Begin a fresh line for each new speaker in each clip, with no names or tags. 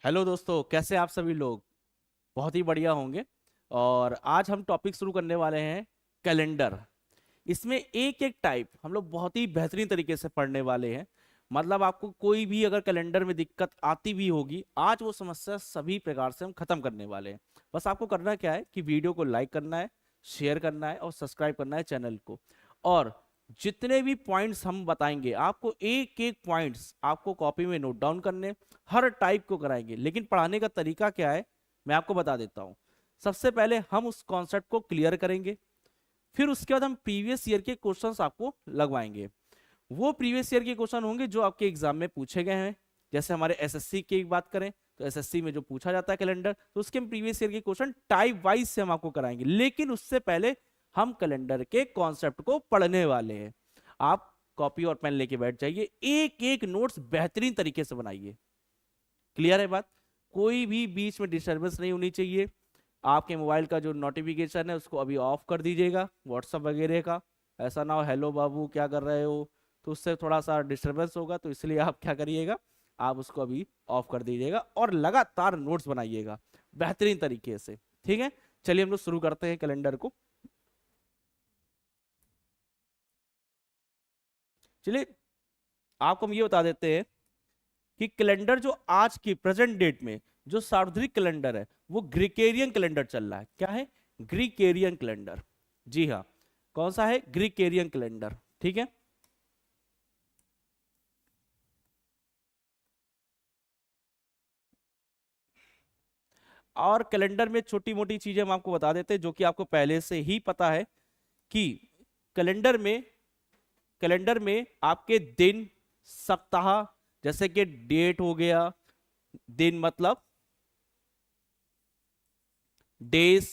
Hello दोस्तों, कैसे आप सभी लोग। बहुत ही बढ़िया होंगे। और आज हम टॉपिक शुरू करने वाले हैं कैलेंडर। इसमें एक एक टाइप हम लोग बहुत ही बेहतरीन तरीके से पढ़ने वाले हैं। मतलब आपको कोई भी अगर कैलेंडर में दिक्कत आती भी होगी, आज वो समस्या सभी प्रकार से हम खत्म करने वाले हैं। बस आपको करना क्या है कि वीडियो को लाइक करना है, शेयर करना है और सब्सक्राइब करना है चैनल को। और जितने भी पॉइंट्स हम बताएंगे आपको, एक एक पॉइंट्स आपको कॉपी में नोट डाउन करने, हर टाइप को कराएंगे। लेकिन पढ़ाने का तरीका क्या है, मैं आपको बता देता हूं। सबसे पहले हम उस कॉन्सेप्ट को क्लियर करेंगे, फिर उसके बाद हम प्रीवियस ईयर के क्वेश्चंस आपको लगवाएंगे। वो प्रीवियस ईयर के क्वेश्चन होंगे जो आपके एग्जाम में पूछे गए हैं। जैसे हमारे एसएससी की बात करें तो एसएससी में जो पूछा जाता है कैलेंडर, तो उसके प्रीवियस ईयर के क्वेश्चन टाइप वाइज से हम आपको कराएंगे। लेकिन उससे पहले हम कैलेंडर के कॉन्सेप्ट को पढ़ने वाले हैं। आप कॉपी और पेन लेके बैठ जाइए, एक एक नोट्स बेहतरीन तरीके से बनाइए। क्लियर है बात। कोई भी बीच में डिस्टर्बेंस नहीं होनी चाहिए। आपके मोबाइल का जो नोटिफिकेशन है उसको अभी ऑफ कर दीजिएगा, व्हाट्सअप वगैरह का। ऐसा ना हो हेलो बाबू क्या कर रहे हो, तो उससे थोड़ा सा डिस्टर्बेंस होगा। तो इसलिए आप क्या करिएगा, आप उसको अभी ऑफ कर दीजिएगा और लगातार नोट्स बनाइएगा बेहतरीन तरीके से। ठीक है, चलिए हम लोग शुरू करते हैं कैलेंडर को। चलिए आपको हम ये बता देते हैं कि कैलेंडर जो आज की प्रेजेंट डेट में जो सार्वत्रिक कैलेंडर है वो ग्रीकेरियन कैलेंडर चल रहा है। क्या है? ग्रीकेरियन कैलेंडर। जी हाँ, कौन सा है? ग्रीकेरियन कैलेंडर। ठीक है। और कैलेंडर में छोटी मोटी चीजें हम आपको बता देते हैं जो कि आपको पहले से ही पता है कि कैलेंडर में कैलेंडर में आपके दिन, सप्ताह, जैसे कि डेट हो गया, दिन मतलब डेज,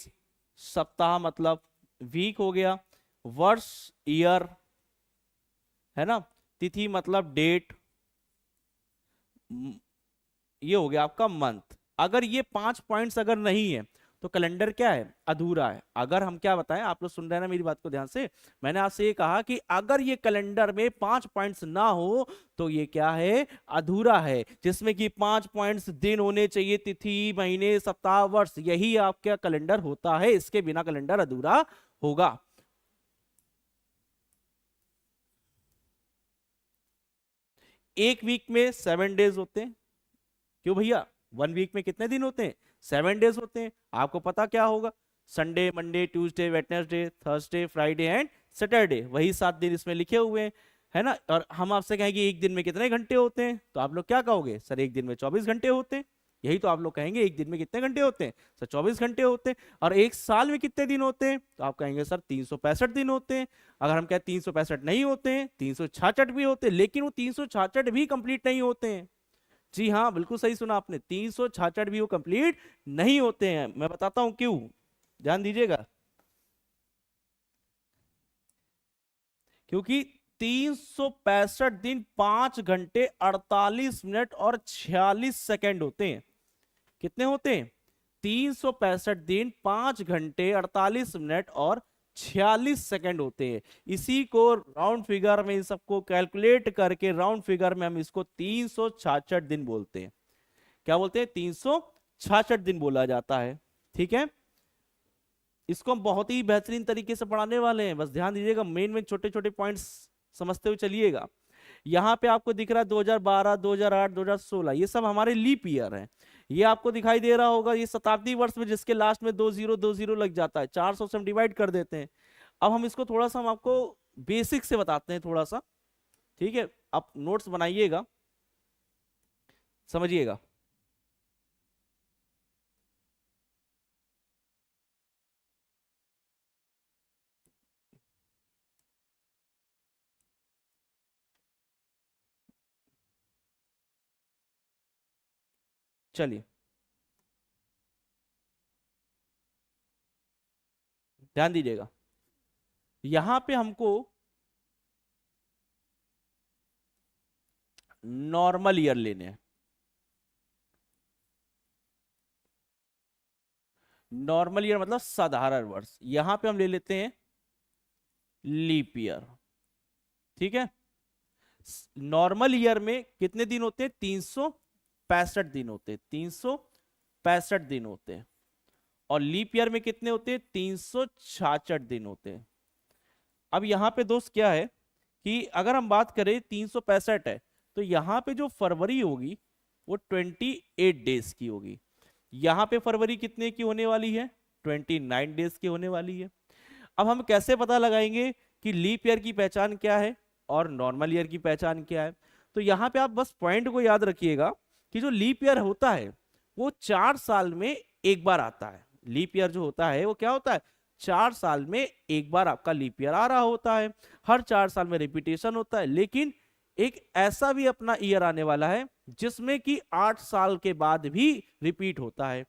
सप्ताह मतलब वीक हो गया, वर्ष ईयर है ना, तिथि मतलब डेट, ये हो गया आपका मंथ। अगर ये 5 पॉइंट्स अगर नहीं है तो कैलेंडर क्या है? अधूरा है। अगर हम क्या बताएं, आप लोग सुन रहे हैं ना मेरी बात को ध्यान से। मैंने आपसे ये कहा कि अगर ये कैलेंडर में 5 पॉइंट्स ना हो तो ये क्या है? अधूरा है। जिसमें कि 5 पॉइंट्स दिन होने चाहिए, तिथि, महीने, सप्ताह, वर्ष, यही आपका कैलेंडर होता है। इसके बिना कैलेंडर अधूरा होगा। एक वीक में 7 डेज होते हैं। क्यों भैया? 1 वीक में कितने दिन होते हैं? 7 डेज होते हैं। आपको पता क्या होगा? Sunday, Monday, Tuesday, Wednesday, Thursday, Friday and Saturday, वही 7 दिन इसमें लिखे हुए हैं। है ना। और हम आपसे कहेंगे एक दिन में कितने घंटे होते हैं, तो आप लोग क्या कहोगे? सर एक दिन में 24 घंटे होते हैं। यही तो आप लोग कहेंगे, एक दिन में कितने घंटे होते हैं? सर 24 घंटे होते हैं। और एक साल में कितने दिन होते हैं? तो आप कहेंगे सर 365 दिन होते हैं। अगर हम कहें 365 नहीं होते हैं, 366 भी होते हैं, लेकिन वो 366 भी कंप्लीट नहीं होते हैं। जी हाँ, बिल्कुल सही सुना आपने, 366 भी वो कंप्लीट नहीं होते हैं। मैं बताता हूं क्यों, ध्यान दीजिएगा। क्योंकि 365 दिन 5 घंटे 48 मिनट और 46 सेकेंड होते हैं। कितने होते हैं? 365 दिन 5 घंटे 48 मिनट और 46 सेकेंड होते हैं। इसी को राउंड फिगर में इन सबको कैलकुलेट करके राउंड फिगर में हम इसको 366 दिन बोलते हैं। क्या बोलते हैं? 366 दिन बोला जाता है। ठीक है। इसको हम बहुत ही बेहतरीन तरीके से पढ़ाने वाले हैं। बस ध्यान दीजिएगा, मेन मेन छोटे छोटे पॉइंट्स समझते हुए चलिएगा। यहाँ पे आपको दिख रहा है 2012, 2008, 2016, ये सब हमारे लीप ईयर हैं। ये आपको दिखाई दे रहा होगा, ये शताब्दी वर्ष में जिसके लास्ट में 2020 लग जाता है, 400 से हम डिवाइड कर देते हैं। अब हम इसको थोड़ा सा हम आपको बेसिक से बताते हैं थोड़ा सा। ठीक है, आप नोट्स बनाइएगा, समझिएगा। चलिए ध्यान दीजिएगा, यहां पे हमको नॉर्मल ईयर लेने हैं। नॉर्मल ईयर मतलब साधारण वर्ष। यहां पे हम ले लेते हैं लीप ईयर। ठीक है। नॉर्मल ईयर में कितने दिन होते हैं? 365 365 दिन होते हैं, 365 दिन होते हैं। और लीप ईयर में कितने होते हैं? 366 दिन होते हैं। अब यहाँ पे दोस्त क्या है कि अगर हम बात करें 365 है, तो यहाँ पे जो फरवरी होगी वो 28 डेज की होगी। यहाँ पे फरवरी कितने की होने वाली है? 29 डेज की होने वाली है। अब हम कैसे पता लगाएंगे कि लीप ईयर की पहचान क्या है और नॉर्मल ईयर की पहचान क्या है? तो यहाँ पे आप बस पॉइंट को याद रखिएगा कि जो लीप ईयर होता है वो 4 साल में एक बार आता है। लीप ईयर जो होता है वो क्या होता है? 4 साल में एक बार आपका लीप ईयर आ रहा होता है। हर 4 साल में रिपीटेशन होता है, लेकिन एक ऐसा भी अपना ईयर आने वाला है जिसमें कि 8 साल के बाद भी रिपीट होता है।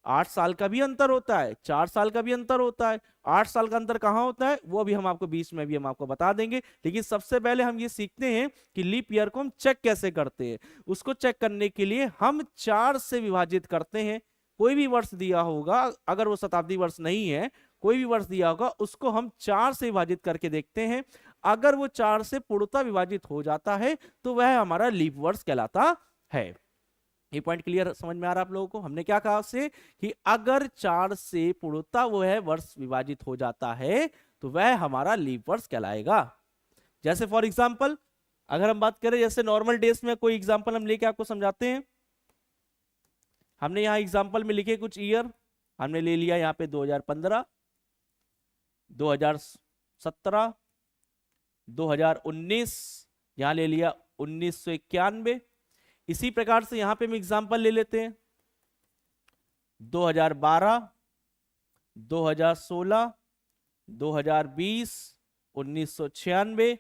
8 साल का भी अंतर होता है, 4 साल का भी अंतर होता है। 8 साल का अंतर कहाँ होता है वो भी हम आपको बीच में भी हम आपको बता देंगे, लेकिन सबसे पहले हम ये सीखते हैं कि लीप ईयर को हम चेक कैसे करते हैं। उसको चेक करने के लिए हम 4 से विभाजित करते हैं। कोई भी वर्ष दिया होगा, अगर वो शताब्दी वर्ष नहीं है, कोई भी वर्ष दिया होगा उसको हम 4 से विभाजित करके देखते हैं। अगर वो 4 से पूर्णतः विभाजित हो जाता है तो वह हमारा लीप वर्ष कहलाता है। ये पॉइंट क्लियर समझ में आ रहा है आप लोगों को? हमने क्या कहा उससे कि अगर 4 से पूर्णतः वो है वर्ष विभाजित हो जाता है तो वह हमारा लीप वर्ष कहलाएगा। जैसे फॉर एग्जांपल अगर हम बात करें, जैसे नॉर्मल डेज में कोई एग्जांपल हम लेके आपको समझाते हैं। हमने यहाँ एग्जांपल में लिखे कुछ ईयर, हमने ले लिया यहाँ पे 2015, 2017, 2019, यहाँ ले लिया 1991। इसी प्रकार से यहां पे हम एग्जांपल ले लेते हैं 2012, 2016, 2020, 1996।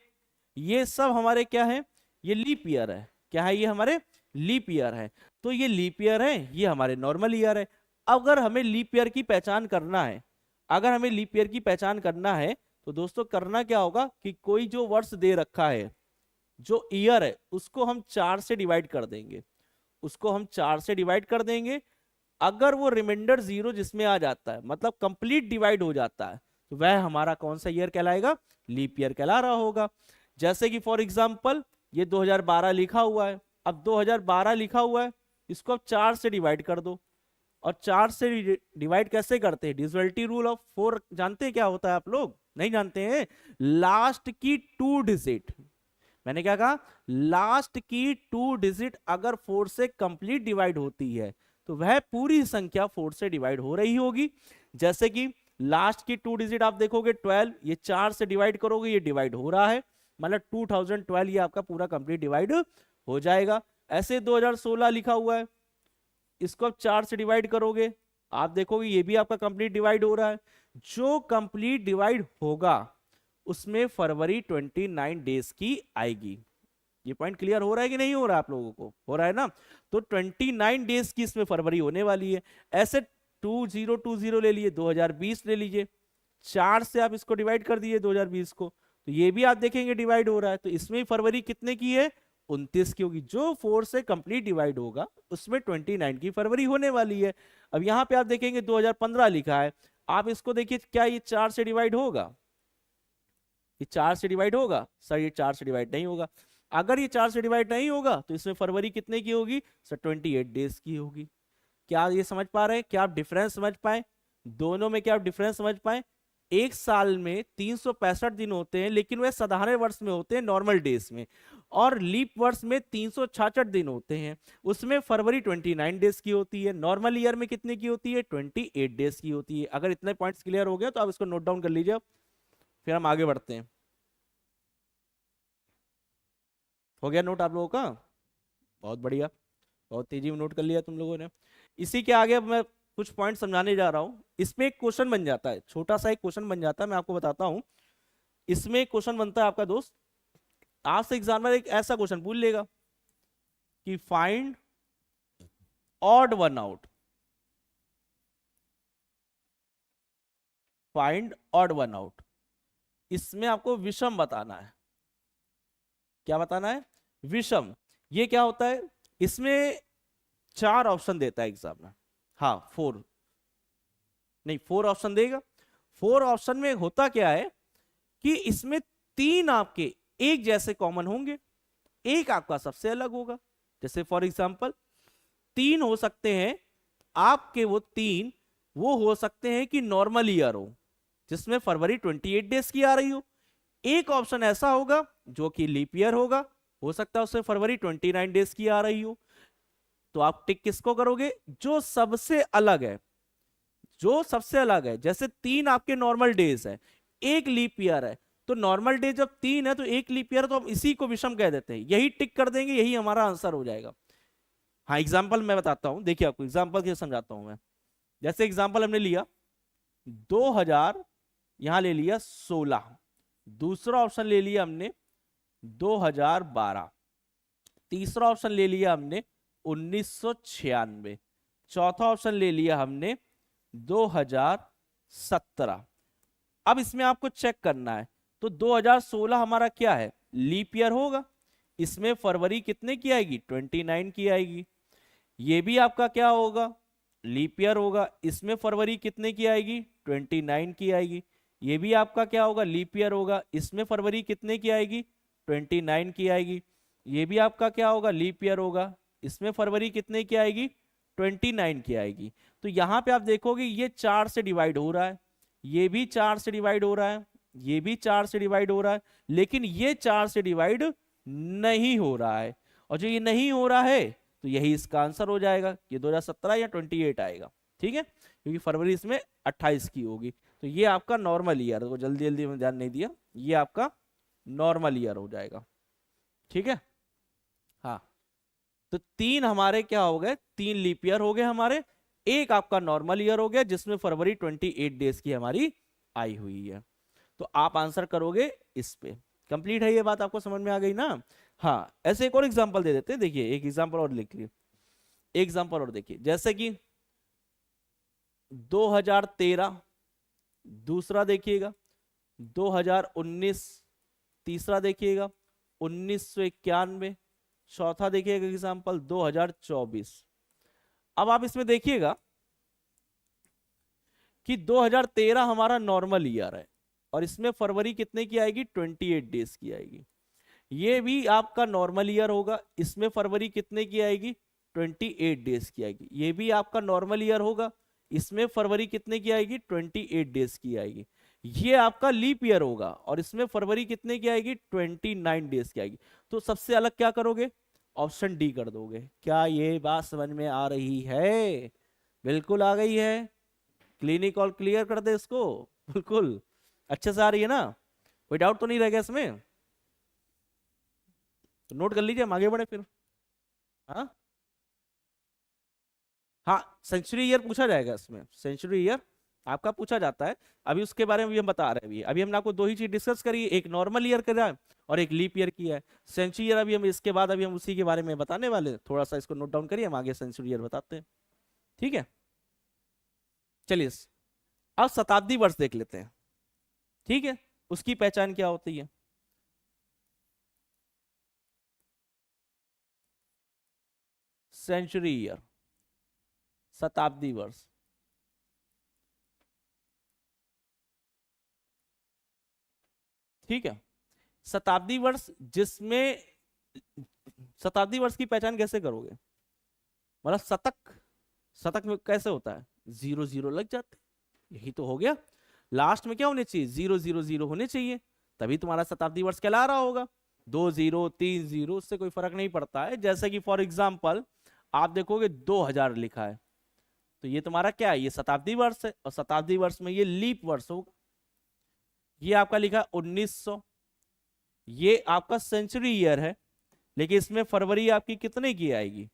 ये सब हमारे क्या है? ये लीप ईयर है। क्या है? ये हमारे लीप ईयर है। तो ये लीप ईयर है, ये हमारे नॉर्मल ईयर है। अगर हमें लीप ईयर की पहचान करना है, अगर हमें लीप ईयर की पहचान करना है तो दोस्तों करना क्या होगा कि कोई जो वर्ष दे रखा है, जो ईयर है, उसको हम 4 से डिवाइड कर देंगे। उसको हम 4 से डिवाइड कर देंगे। अगर वो रिमाइंडर 0 जिसमें आ जाता है, मतलब कंप्लीट डिवाइड हो जाता है, तो वह हमारा कौन सा ईयर कहलाएगा? लीप ईयर कहला रहा होगा। जैसे कि फॉर एग्जांपल ये 2012 लिखा हुआ है। अब 2012 लिखा हुआ है, इसको आप 4 से डिवाइड कर दो। और 4 से डिवाइड कैसे करते हैं? डिविजिबिलिटी रूल ऑफ 4 जानते हैं क्या होता है? आप लोग नहीं जानते हैं? लास्ट की 2 डिजिट, मैंने क्या कहा? लास्ट की 2 डिजिट अगर 4 से कंप्लीट डिवाइड होती है तो वह पूरी संख्या 4 से डिवाइड हो रही होगी। जैसे कि लास्ट की 2 डिजिट आप देखोगे 12, ये 4 से डिवाइड करोगे, ये डिवाइड हो रहा है, मतलब 2012 ये आपका पूरा कंप्लीट डिवाइड हो जाएगा। ऐसे 2016 लिखा हुआ है, इसको आप 4 से डिवाइड करोगे, आप देखोगे ये भी आपका कंप्लीट डिवाइड हो रहा है। जो कंप्लीट डिवाइड होगा उसमें फरवरी 29 डेज की आएगी। ये पॉइंट क्लियर हो रहा है कि नहीं हो रहा है? आप लोगों को हो रहा है ना? तो 29 डेज की इसमें फरवरी होने वाली है। ऐसे 2020 ले लिए, 2020 ले लीजिए, 4 से आप इसको डिवाइड कर दिए 2020 को, तो ये भी आप देखेंगे डिवाइड हो रहा है। तो इसमें फरवरी कितने की है? 29 की होगी। जो 4 से कंप्लीट डिवाइड होगा उसमें 29 की फरवरी होने वाली है। अब यहाँ पे आप देखेंगे 2015 लिखा है, आप इसको देखिए, क्या ये 4 से डिवाइड होगा? ये 4 से डिवाइड होगा? सर ये 4 से डिवाइड नहीं होगा। अगर ये 4 से डिवाइड नहीं होगा तो इसमें फरवरी कितने की होगी? सर 28 डेज की होगी। क्या ये समझ पा रहे हैं? क्या आप डिफरेंस समझ पाए दोनों में? क्या आप डिफरेंस समझ पाए? एक साल में 365 दिन होते हैं, लेकिन वह साधारण वर्ष में होते हैं, नॉर्मल डेज में। और लीप वर्ष में 366 दिन होते हैं, उसमें फरवरी 29 डेज की होती है। नॉर्मल ईयर में कितने की होती है? 28 डेज की होती है। अगर इतने पॉइंट्स क्लियर हो गए तो आप इसको नोट डाउन कर लीजिए, फिर हम आगे बढ़ते हैं। हो गया नोट आप लोगों का? बहुत बढ़िया, बहुत तेजी में नोट कर लिया तुम लोगों ने। इसी के आगे अब मैं कुछ पॉइंट समझाने जा रहा हूं। इसमें एक क्वेश्चन बन जाता है, छोटा सा एक क्वेश्चन बन जाता है, मैं आपको बताता हूं। इसमें एक क्वेश्चन बनता है आपका दोस्त, आपसे एग्जामिनर एक ऐसा क्वेश्चन पूछ लेगा कि find odd one out, find odd one out. इसमें आपको विषम बताना है। क्या बताना है? विषम। ये क्या होता है? इसमें 4 ऑप्शन देता है एग्जामिनर। हाँ 4 नहीं, 4 ऑप्शन देगा। 4 ऑप्शन में होता क्या है कि इसमें 3 आपके एक जैसे कॉमन होंगे, एक आपका सबसे अलग होगा। जैसे फॉर एग्जाम्पल 3 हो सकते हैं आपके, वो 3 वो हो सकते हैं कि नॉर्मल ईयर हो जिसमें फरवरी 28 डेज की आ रही हो। एक ऑप्शन ऐसा होगा जो कि लीप ईयर होगा, हो सकता है उसमें फरवरी 29 डेज की आ रही हो। तो आप टिक किसको करोगे? जो सबसे अलग है, जो सबसे अलग है। जैसे 3 आपके नॉर्मल डेज है, एक लीप ईयर है, तो नॉर्मल डे जब 3 है तो एक लीप ईयर, तो हम इसी को विषम कह देते हैं, यही टिक कर देंगे, यही हमारा आंसर हो जाएगा। हाँ एग्जाम्पल मैं बताता हूं, देखिए आपको एग्जाम्पल के समझाता हूं मैं। जैसे एग्जाम्पल हमने लिया 2000, यहां ले लिया 16, दूसरा ऑप्शन ले लिया हमने 2012, तीसरा ऑप्शन ले लिया हमने 1996, चौथा ऑप्शन ले लिया हमने 2017। अब इसमें आपको चेक करना है, तो 2016 हमारा क्या है? लीप ईयर होगा, इसमें फरवरी कितने की आएगी? 29 की आएगी। ये भी आपका क्या होगा? लीप ईयर होगा, इसमें फरवरी कितने की आएगी? 29 की आएगी। ये भी आपका क्या होगा? लीप ईयर होगा, इसमें फरवरी कितने की आएगी? 29 की आएगी। ये भी आपका क्या होगा? लीप ईयर होगा, इसमें फरवरी कितने की आएगी? 29 की आएगी। तो यहां पे आप देखोगे ये 4 से डिवाइड हो रहा है, ये भी 4 से डिवाइड हो रहा है, ये भी 4 से डिवाइड हो रहा है, लेकिन ये 4 से डिवाइड नहीं हो रहा है। और जो ये नहीं हो रहा है तो यही इसका आंसर हो जाएगा, ये 2017 या 28 आएगा। ठीक है, क्योंकि फरवरी इसमें 28 की होगी। तो ये आपका नॉर्मल ईयर, तो जल्दी जल्दी में ध्यान नहीं दिया, ये आपका नॉर्मल ईयर हो जाएगा। ठीक है, हाँ। तो 3 हमारे क्या हो गए? 3 लीप ईयर हो गए हमारे, एक आपका नॉर्मल ईयर हो गया जिसमें फरवरी 28 डेज की हमारी आई हुई है। तो आप आंसर करोगे इस पे। कंप्लीट है ये बात, आपको समझ में आ गई ना? हाँ, ऐसे एक और एग्जांपल दे देते हैं। देखिए एक एग्जांपल और लिख लीजिए, एग्जांपल और देखिए, जैसे कि 2013, दूसरा देखिएगा 2019, तीसरा देखिएगा 1991, चौथा देखिएगा एग्जांपल 2024। अब आप इसमें देखिएगा कि 2013 हमारा नॉर्मल ईयर है और इसमें फरवरी कितने की आएगी? 28 डेज की आएगी। ये भी आपका नॉर्मल ईयर होगा, इसमें फरवरी कितने की आएगी? 28 डेज की आएगी। ये भी आपका नॉर्मल ईयर होगा, इसमें फरवरी कितने की आएगी? 28 डेज की आएगी। ये आपका लीप ईयर होगा और इसमें फरवरी कितने की आएगी? 29 डेज की आएगी। तो सबसे अलग क्या करोगे? ऑप्शन डी कर दोगे। क्या ये बात समझ में आ रही है? बिल्कुल आ गई है। क्लिनिक और क्लियर कर दे इसको, बिल्कुल अच्छे से आ रही है ना? कोई डाउट तो नहीं रह गया इसमें? तो नोट कर लीजिए, हम आगे बढ़े फिर। हाँ हाँ, सेंचुरी ईयर पूछा जाएगा इसमें, सेंचुरी ईयर आपका पूछा जाता है। अभी उसके बारे में भी हम बता रहे हैं। अभी हमने आपको 2 ही चीज डिस्कस करी, एक नॉर्मल ईयर करा है और एक लीप ईयर किया है। सेंचुरी ईयर अभी हम इसके बाद अभी हम उसी के बारे में बताने वाले हैं। थोड़ा सा इसको नोट डाउन करिए, हम आगे सेंचुरी ईयर बताते हैं। ठीक है, चलिए अब शताब्दी वर्ष देख लेते हैं। ठीक है, उसकी पहचान क्या होती है? सेंचुरी ईयर, शताब्दी वर्ष। ठीक है, शताब्दी वर्ष जिसमें, शताब्दी वर्ष की पहचान कैसे करोगे? मतलब शतक, शतक में कैसे होता है? 0 0 लग जाते, यही तो हो गया। लास्ट में क्या होने चाहिए? 0 0 0 होने चाहिए, तभी तुम्हारा शताब्दी वर्ष कहला रहा होगा। 2 0 3 0 उससे कोई फर्क नहीं पड़ता है। जैसे कि फॉर एग्जाम्पल आप देखोगे 2000 लिखा है, तो ये तुम्हारा क्या है? ये शताब्दी वर्ष है, और शताब्दी वर्ष में ये लीप वर्ष होगा। ये आपका लिखा है 1900, ये आपका सेंचुरी ईयर है, लेकिन इसमें फरवरी आपकी कितने की आएगी?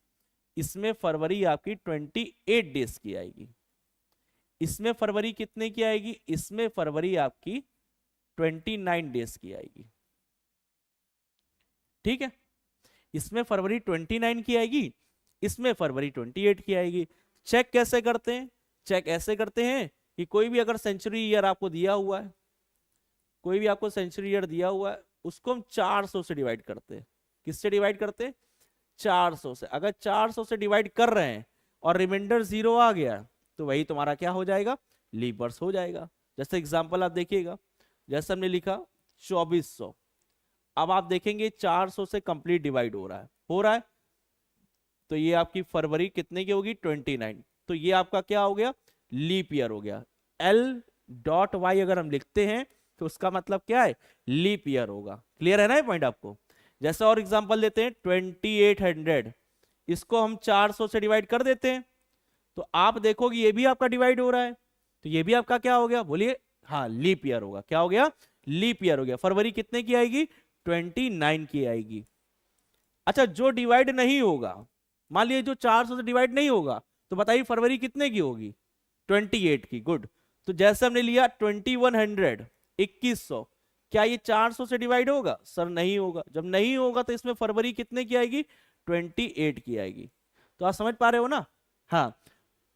इसमें फरवरी आपकी 28 डेज की आएगी। इसमें फरवरी कितने की आएगी? इसमें फरवरी आपकी 29 डेज की आएगी। ठीक है, इसमें फरवरी 29 की आएगी, इसमें फरवरी 28 की आएगी। चेक कैसे करते हैं? चेक ऐसे करते हैं कि कोई भी अगर सेंचुरी ईयर आपको दिया हुआ है, कोई भी आपको सेंचुरी ईयर दिया हुआ है, उसको हम 400 से डिवाइड करते हैं। किससे डिवाइड करते हैं? 400 से। अगर 400 से डिवाइड कर रहे हैं और रिमाइंडर 0 आ गया, तो वही तुम्हारा क्या हो जाएगा? लीप वर्ष हो जाएगा। जैसे एग्जांपल आप देखिएगा, जैसे हमने लिखा 2400, अब आप देखेंगे 400 से कंप्लीट डिवाइड हो रहा है, तो ये आपकी फरवरी कितने की होगी 29। तो ये आपका क्या हो गया, लीप ईयर हो गया। L.Y अगर हम लिखते हैं तो उसका मतलब क्या है, लीप ईयर होगा। क्लियर है ना ये पॉइंट आपको। जैसे और एग्जांपल लेते हैं 2800, इसको हम 400 से डिवाइड कर देते हैं तो आप देखोगे ये भी आपका डिवाइड हो रहा है, तो ये भी आपका क्या हो गया, बोलिए, हाँ लीप ईयर होगा। क्या हो गया, लीप ईयर हो गया। फरवरी कितने की आएगी, 29 की आएगी। अच्छा जो डिवाइड नहीं होगा, मान लीजिए जो 400 से डिवाइड नहीं होगा, तो बताइए फरवरी कितने की होगी, 28 की। गुड। तो जैसे हमने लिया 2100, 2100, क्या ये 400 से डिवाइड होगा, सर नहीं होगा। जब नहीं होगा तो इसमें फरवरी कितने की आएगी, 28 की आएगी। तो आप समझ पा रहे हो ना। हाँ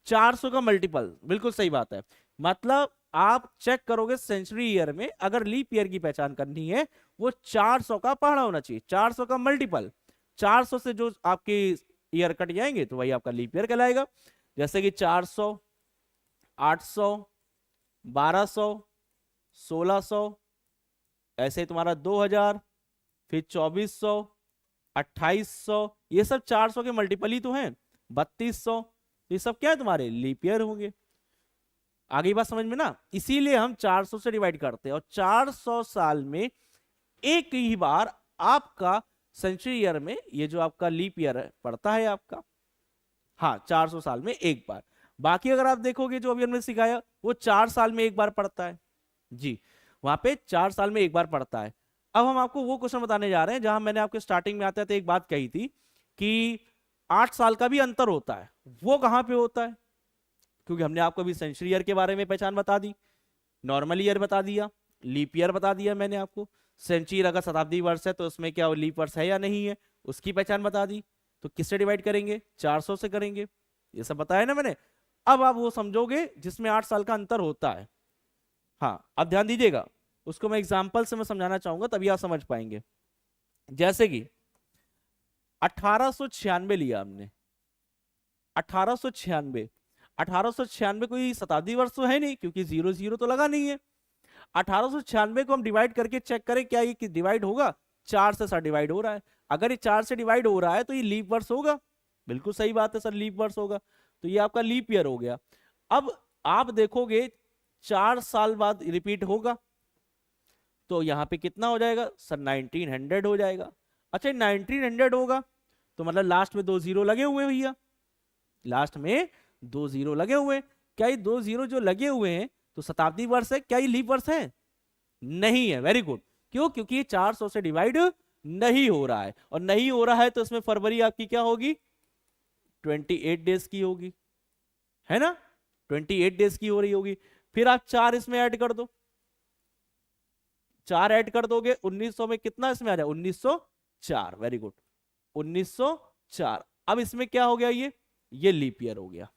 400 का मल्टीपल, बिल्कुल सही बात है। मतलब आप चेक करोगे सेंचुरी ईयर में, अगर लीप ईयर की पहचान करनी है वो 400 का पहाड़ा होना चाहिए, 400 का मल्टीपल। 400 से जो आपके ईयर कट जाएंगे तो वही आपका लीप ईयर कहलाएगा। जैसे कि 400, 800, 1200, 1600, ऐसे तुम्हारा 2000, फिर 2400, 2800, ये सब 400 के मल्टीपल ही तो हैं। 3200, ये सब क्या है तुम्हारे लीप ईयर होंगे। आगे बात समझ में ना। इसीलिए हम 400 से डिवाइड करते हैं और 400 साल में एक ही बार आपका सेंचुरी ईयर में ये जो आपका लीप ईयर पड़ता है आपका। हाँ 400 साल में एक बार। बाकी अगर आप देखोगे जो अभी हमने सिखाया वो 4 साल में एक बार पड़ता है जी, वहां पे 4 साल में एक बार पड़ता है। अब हम आपको वो क्वेश्चन बताने जा रहे हैं जहां मैंने आपके स्टार्टिंग में आते थे एक बात कही थी कि 8 साल का भी अंतर होता है। वो कहां पे होता है, क्योंकि हमने आपको अभी सेंचुरी ईयर के बारे में पहचान बता दी, नॉर्मल ईयर बता दिया, लीप ईयर बता दिया मैंने आपको। सेंचुरी अगर शताब्दी वर्ष है तो उसमें क्या लीप वर्ष है या नहीं है उसकी पहचान बता दी। तो किससे डिवाइड करेंगे, 400 से करेंगे, ये सब बताया ना मैंने। अब आप वो समझोगे जिसमें 8 साल का अंतर होता है। हाँ अब ध्यान दीजिएगा, उसको मैं एग्जाम्पल से मैं समझाना चाहूंगा तभी आप समझ पाएंगे। जैसे कि 1896 लिया हमने, 1896, 1896 कोई शताब्दी वर्ष तो है नहीं क्योंकि 00 तो लगा नहीं है। 1896 को हम डिवाइड करके चेक करें क्या ये डिवाइड होगा, 4 से सर डिवाइड हो रहा है। अगर ये 4 से डिवाइड हो रहा है तो ये लीप वर्ष होगा। बिल्कुल सही बात है सर, लीप वर्ष होगा। तो ये आपका लीप ईयर हो गया। अब आप देखोगे 4 साल बाद रिपीट होगा तो यहां पे कितना हो जाएगा सर, 1900 हो जाएगा। अच्छा 1900 होगा तो मतलब लास्ट में 2 जीरो लगे हुए हैं भैया, लास्ट में 2 जीरो लगे हुए हैं। क्या ये 2 जीरो जो लगे हुए हैं तो शताब्दी वर्ष है, क्या ये लीप वर्ष है, नहीं है। Very good. क्यों, क्योंकि ये 400 से डिवाइड नहीं हो रहा है, और नहीं हो रहा है तो इसमें फरवरी आपकी क्या होगी, 28 डेज की होगी, है ना, 28 डेज की हो रही होगी। फिर आप 4 इसमें ऐड कर दो, 4 ऐड कर दोगे 1900 में कितना इसमें आ जाए, 1904। Very good, 1904। अब इसमें क्या हो गया, ये लीप ईयर हो गया।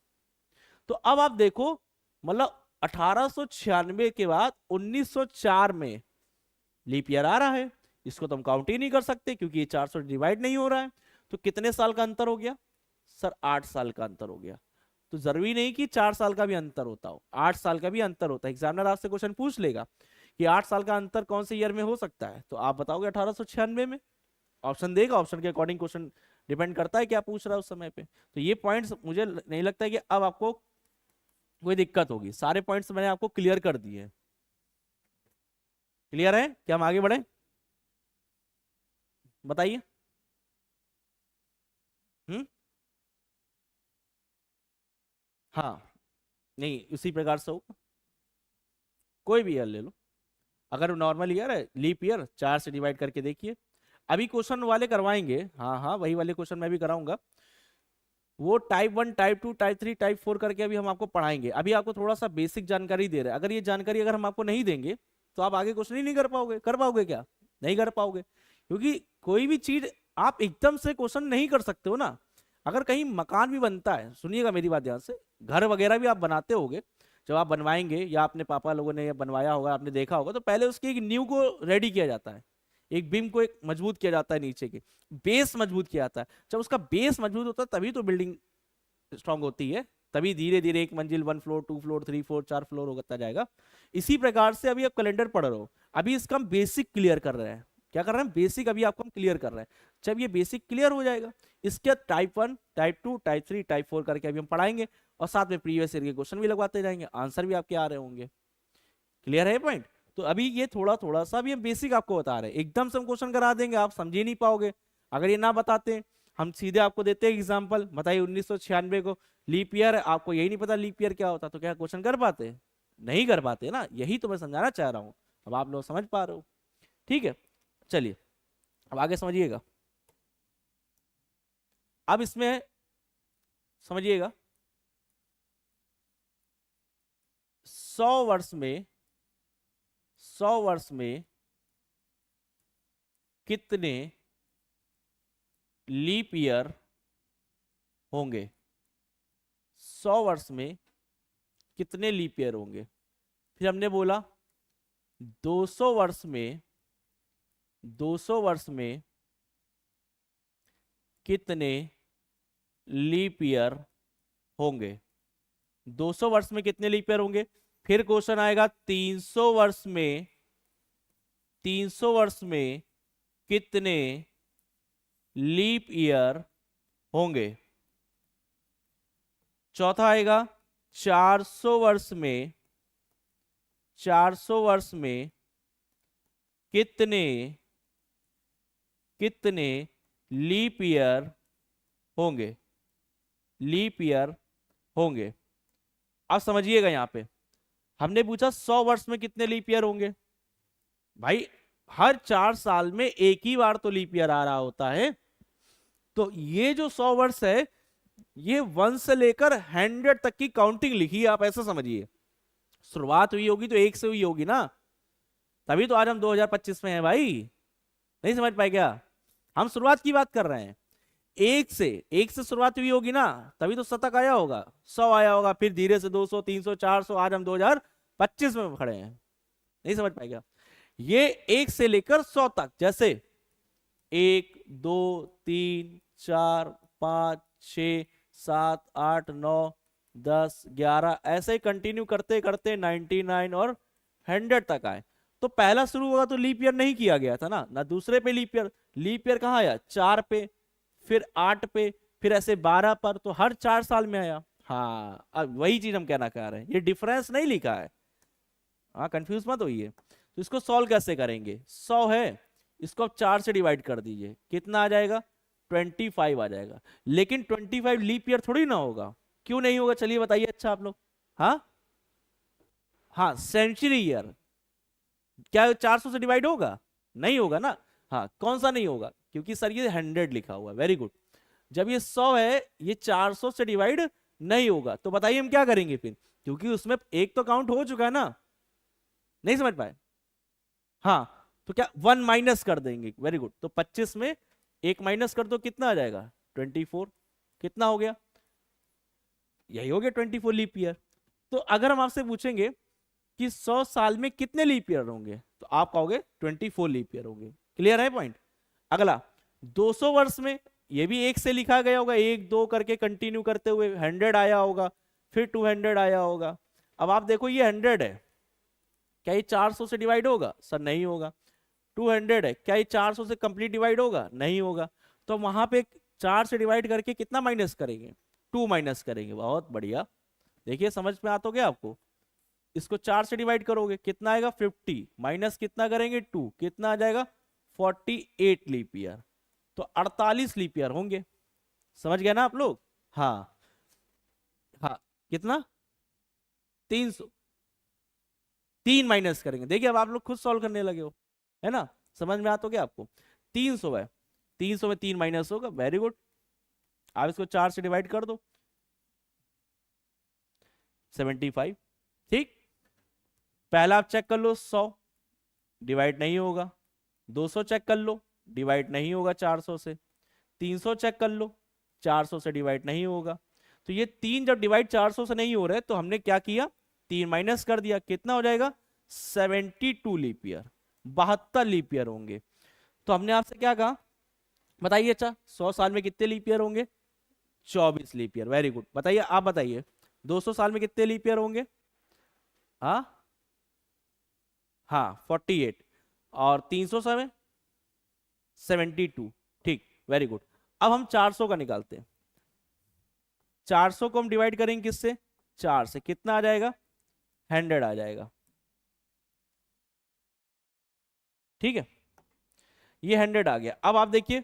तो अब आप देखो मतलब 1896 के बाद 1904 में लीप ईयर आ रहा है, इसको तो हम काउंट ही नहीं कर सकते क्योंकि ये 400 डिवाइड नहीं हो रहा है। तो कितने साल का अंतर हो गया सर, 8 साल का अंतर हो गया। तो जरूरी नहीं कि 4 साल का भी अंतर होता हो, 8 साल का भी अंतर होता है। एग्जामिनर आपसे क्वेश्चन पूछ लेगा कि 8 साल का अंतर कौन से ईयर में हो सकता है, तो आप बताओगे 1896 में। ऑप्शन देगा, ऑप्शन के अकॉर्डिंग क्वेश्चन डिपेंड करता है क्या पूछ रहा है उस समय पे। तो ये पॉइंट्स मुझे नहीं लगता है कि अब आपको कोई दिक्कत होगी, सारे पॉइंट्स मैंने आपको क्लियर कर दिए। क्लियर है, क्या हम आगे बढ़े, बताइए। हाँ नहीं उसी प्रकार से होगा, कोई भी ईयर ले लो। अगर नॉर्मल ईयर है, लीप ईयर 4 से डिवाइड करके देखिए। अभी क्वेश्चन वाले करवाएंगे, हाँ हाँ वही वाले क्वेश्चन मैं भी कराऊंगा। वो टाइप 1, टाइप 2, टाइप 3, टाइप 4 करके अभी हम आपको पढ़ाएंगे। अभी आपको थोड़ा सा बेसिक जानकारी दे रहे हैं। अगर ये जानकारी अगर हम आपको नहीं देंगे तो आप आगे क्वेश्चन ही नहीं कर पाओगे। कर पाओगे क्या, नहीं कर पाओगे, क्योंकि कोई भी चीज आप एकदम से क्वेश्चन नहीं कर सकते हो ना। अगर कहीं मकान भी बनता है, सुनिएगा मेरी बात ध्यान से, घर वगैरह भी आप बनाते होगे, जब आप बनवाएंगे या अपने पापा लोगों ने बनवाया होगा, आपने देखा होगा, तो पहले उसकी एक नींव को रेडी किया जाता है, एक बीम को एक मजबूत किया जाता है, नीचे के बेस मजबूत किया जाता है। जब उसका बेस मजबूत होता है तभी तो बिल्डिंग स्ट्रांग होती है, तभी धीरे धीरे 1 मंजिल, 1 फ्लोर, 2 फ्लोर, 3 फ्लोर, 4 फ्लोर होता जाएगा। इसी प्रकार से अभी आप कैलेंडर पढ़ रहे हो, अभी इसका हम बेसिक क्लियर कर रहे हैं। क्या कर रहे हैं, बेसिक अभी आपको हम क्लियर कर रहे हैं। जब ये बेसिक क्लियर हो जाएगा, इसके टाइप 1, टाइप 2, टाइप 3, टाइप 4 करके अभी हम पढ़ाएंगे, और साथ में प्रीवियस ईयर के क्वेश्चन भी लगवाते जाएंगे, आंसर भी आपके आ रहे होंगे। क्लियर है पॉइंट? तो अभी ये थोड़ा थोड़ा सा भी हम बेसिक आपको बता रहे हैं, एकदम से हम क्वेश्चन करा देंगे आप समझ ही नहीं पाओगे। अगर ये ना बताते, हम सीधे आपको देते एग्जाम्पल, बताइए 1996 को लीप ईयर है, आपको यही नहीं पता लीप ईयर क्या होता, तो क्या क्वेश्चन कर पाते? नहीं कर पाते ना, यही तो मैं समझाना चाह रहा हूँ, अब आप लोग समझ पा रहे हो। ठीक है, चलिए अब आगे समझिएगा। अब इसमें समझिएगा 100 वर्ष में कितने लीप ईयर होंगे? 100 वर्ष में कितने लीप ईयर होंगे? फिर हमने बोला 200 वर्ष में, 200 वर्ष में कितने लीप ईयर होंगे? 200 वर्ष में कितने लीप ईयर होंगे? फिर क्वेश्चन आएगा 300 वर्ष में, 300 वर्ष में कितने लीप ईयर होंगे? चौथा आएगा 400 वर्ष में, 400 वर्ष में कितने कितने लीप ईयर होंगे? लीप ईयर होंगे। अब समझिएगा, यहां पे हमने पूछा 100 वर्ष में कितने लीप ईयर होंगे। भाई हर 4 साल में एक ही बार तो लीप ईयर आ रहा होता है, तो ये जो 100 वर्ष है, ये 1 से लेकर 100 तक की काउंटिंग लिखी है, आप ऐसा समझिए। शुरुआत हुई होगी तो 1 से हुई होगी ना, तभी तो आज हम 2025 में हैं भाई। नहीं समझ पाए क्या? हम शुरुआत की बात कर रहे हैं, एक से शुरुआत हुई होगी ना, तभी तो शतक आया होगा, 100 आया होगा, फिर धीरे से 200, 300, 400, आज हम 2025 में खड़े हैं। नहीं समझ पाएगा? ये 1 से लेकर 100 तक, जैसे 1, 2, 3, 4, 5, 6, 7, 8, 9, 10, 11, ऐसे ही कंटिन्यू करते करते 99 और 100 तक आए। तो पहला शुरू होगा तो लीप ईयर नहीं किया गया था ना, दूसरे पे लीप ईयर। लीप ईयर कहाँ आया? 4 पे, फिर 8 पे, फिर ऐसे 12 पर, तो हर 4 साल में आया। हाँ, अब वही चीज हम कहना चाह रहे हैं, ये डिफरेंस नहीं लिखा है, हाँ कंफ्यूज मत होइए। तो इसको सॉल्व कैसे करेंगे? 100 है, इसको आप 4 से डिवाइड कर दीजिए, कितना आ जाएगा? 25 आ जाएगा। लेकिन 25 लीप ईयर थोड़ी ना होगा। क्यों नहीं होगा, चलिए बताइए अच्छा आप लोग। हाँ हाँ, सेंचुरी ईयर। क्या 400 से डिवाइड होगा? नहीं होगा ना। हाँ, कौन सा नहीं होगा? क्योंकि सर ये 100 लिखा हुआ है। Very good. जब ये 100 है, ये 400 से डिवाइड नहीं होगा, तो बताइए हम क्या करेंगे फिर? क्योंकि उसमें एक तो काउंट हो चुका है ना। नहीं समझ पाए? हाँ, तो क्या 1 माइनस कर देंगे। Very good. तो 25 में 1 माइनस कर दो, कितना आ जाएगा? 24। कितना हो गया? यही हो गया 24 लीप ईयर। तो अगर हम आपसे पूछेंगे कि 100 साल में कितने लीप ईयर होंगे, तो आप कहोगे 24 लीप ईयर होंगे। क्लियर है पॉइंट? अगला 200 वर्ष में, ये भी 1 से लिखा गया होगा, 1, 2 करके कंटिन्यू करते हुए 100 आया होगा, फिर 200 आया होगा। अब आप देखो ये 100 है, क्या ये 400 से डिवाइड होगा? सर नहीं होगा। 200 है, क्या ये 400 से कंप्लीट डिवाइड होगा? नहीं होगा। तो वहां पे 4 से डिवाइड करके कितना माइनस करेंगे? 2 माइनस करेंगे। बहुत बढ़िया। देखिए समझ में आता हो क्या आपको? इसको 4 से डिवाइड करोगे, कितना आएगा? 50 माइनस कितना करेंगे? 2, कितना आ जाएगा? 48 लीप ईयर। तो 48 लीप ईयर होंगे। समझ गए ना आप लोग? हाँ हाँ, कितना? 300। 3 माइनस करेंगे। देखिए अब आप लोग खुद सॉल्व करने लगे हो, है ना? समझ में आता हो क्या आपको? 300 है, 300 में 3 माइनस होगा। Very good. आप इसको 4 से डिवाइड कर दो, 75। ठीक, पहला आप चेक कर लो, 100 डिवाइड नहीं होगा। 200 चेक कर लो, डिवाइड नहीं होगा 400 से। 300 चेक कर लो, 400 से डिवाइड नहीं होगा। तो ये 3 जब डिवाइड 400 से नहीं हो रहे, तो हमने क्या किया? 3 माइनस कर दिया। कितना हो जाएगा? 72 लीप ईयर, 72 लीप ईयर होंगे। तो हमने आपसे क्या कहा, बताइए अच्छा 100 साल में कितने लीप ईयर होंगे? 24 लीप ईयर। Very good. बताइए, आप बताइए 200 साल में कितने लीप ईयर होंगे? हाँ हाँ, 48। और 300 समय 72। ठीक, वेरी गुड। अब हम 400 का निकालते हैं। 400 को हम डिवाइड करेंगे किससे? 4 से। कितना आ जाएगा? 100 आ जाएगा। ठीक है, ये 100 आ गया। अब आप देखिए,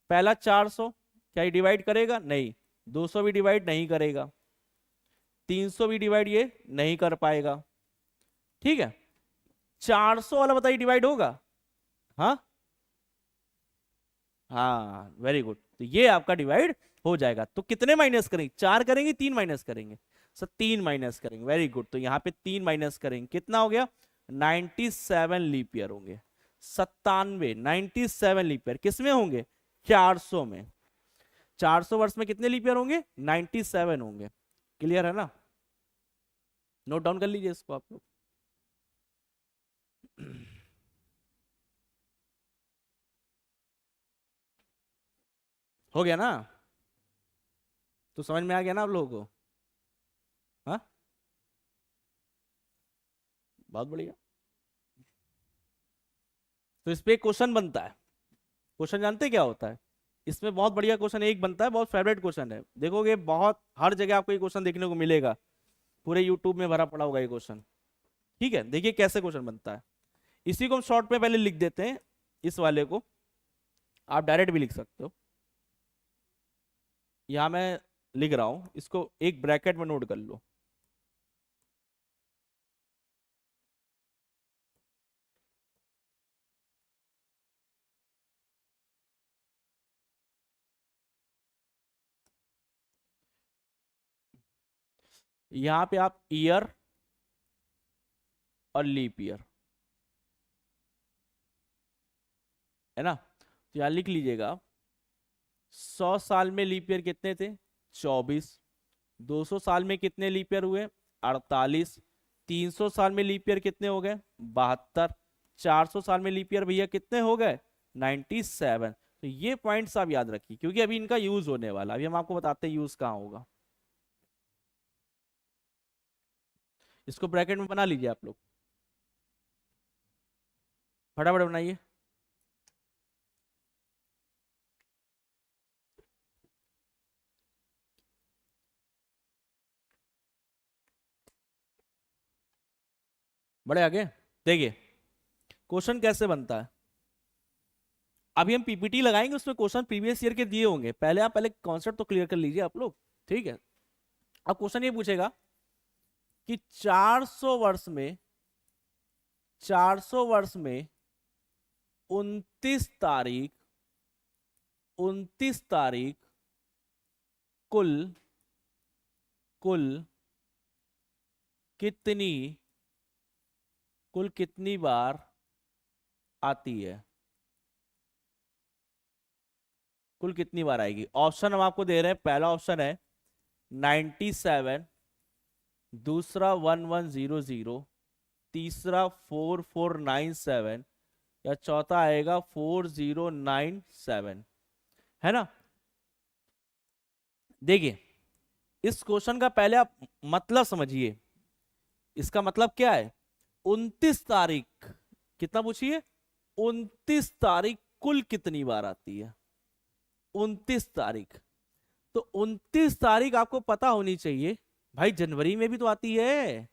पहला 400 क्या ये डिवाइड करेगा? नहीं। 200 भी डिवाइड नहीं करेगा। 300 भी डिवाइड ये नहीं कर पाएगा। ठीक है, 400 वाला बताइए डिवाइड होगा? हाँ हाँ, वेरी गुड। तो ये आपका डिवाइड हो जाएगा। तो कितने माइनस करेंगे? 4 करेंगे, 3 माइनस करेंगे? सर 3 माइनस करेंगे। Very good. तो यहाँ पे 3 माइनस करेंगे, कितना हो गया? 97 लीप ईयर होंगे। 97, 97 लीप ईयर किसमें होंगे? 400 में। 400 वर्ष में कितने लीप ईयर होंगे? 97 होंगे। क्लियर है ना? नोट डाउन कर लीजिए इसको आप लोग। हो गया ना? तो समझ में आ गया ना आप लोगों को? हाँ, बहुत बढ़िया। तो इस पे क्वेश्चन बनता है। क्वेश्चन जानते क्या होता है? इसमें बहुत बढ़िया क्वेश्चन एक बनता है, बहुत फेवरेट क्वेश्चन है। देखोगे बहुत हर जगह आपको ये क्वेश्चन देखने को मिलेगा, पूरे यूट्यूब में भरा पड़ा होगा ये क्वेश्चन। ठीक है, देखिए कैसे क्वेश्चन बनता है। इसी को हम शॉर्ट में पहले लिख देते हैं, इस वाले को। आप डायरेक्ट भी लिख सकते हो। यहां मैं लिख रहा हूं, इसको एक ब्रैकेट में नोट कर लो। यहां पे आप ईयर और लीप ईयर, है ना? तो यहां लिख लीजिएगा, 100 साल में लीप ईयर कितने थे? 24। 200 साल में कितने लीप ईयर हुए? 48। 300 साल में लीप ईयर कितने हो गए? 72। 400 साल में लीप ईयर भैया कितने हो गए? 97। तो ये पॉइंट्स आप याद रखिए, क्योंकि अभी इनका यूज होने वाला, अभी हम आपको बताते हैं यूज कहाँ होगा। इसको ब्रैकेट में बना लीजिए आप लोग, फटाफट बनाइए। बड़े आगे देखिए क्वेश्चन कैसे बनता है। अभी हम पीपीटी लगाएंगे, उसमें क्वेश्चन प्रीवियस ईयर के दिए होंगे। पहले आप पहले कॉन्सेप्ट तो क्लियर कर लीजिए आप लोग। ठीक है, अब क्वेश्चन ये पूछेगा कि 400 वर्ष में, 400 वर्ष में 29 तारीख, 29 तारीख कुल, कुल कितनी, कुल कितनी बार आती है? कुल कितनी बार आएगी? ऑप्शन हम आपको दे रहे हैं। पहला ऑप्शन है 97, दूसरा 1100, तीसरा 4497, या चौथा आएगा 4097, है ना? देखिए इस क्वेश्चन का पहले आप मतलब समझिए। इसका मतलब क्या है? 29 तारीख कितना पूछिए? 29 तारीख कुल कितनी बार आती है? 29 तारीख। तो 29 तारीख आपको पता होनी चाहिए भाई, जनवरी में भी तो आती है,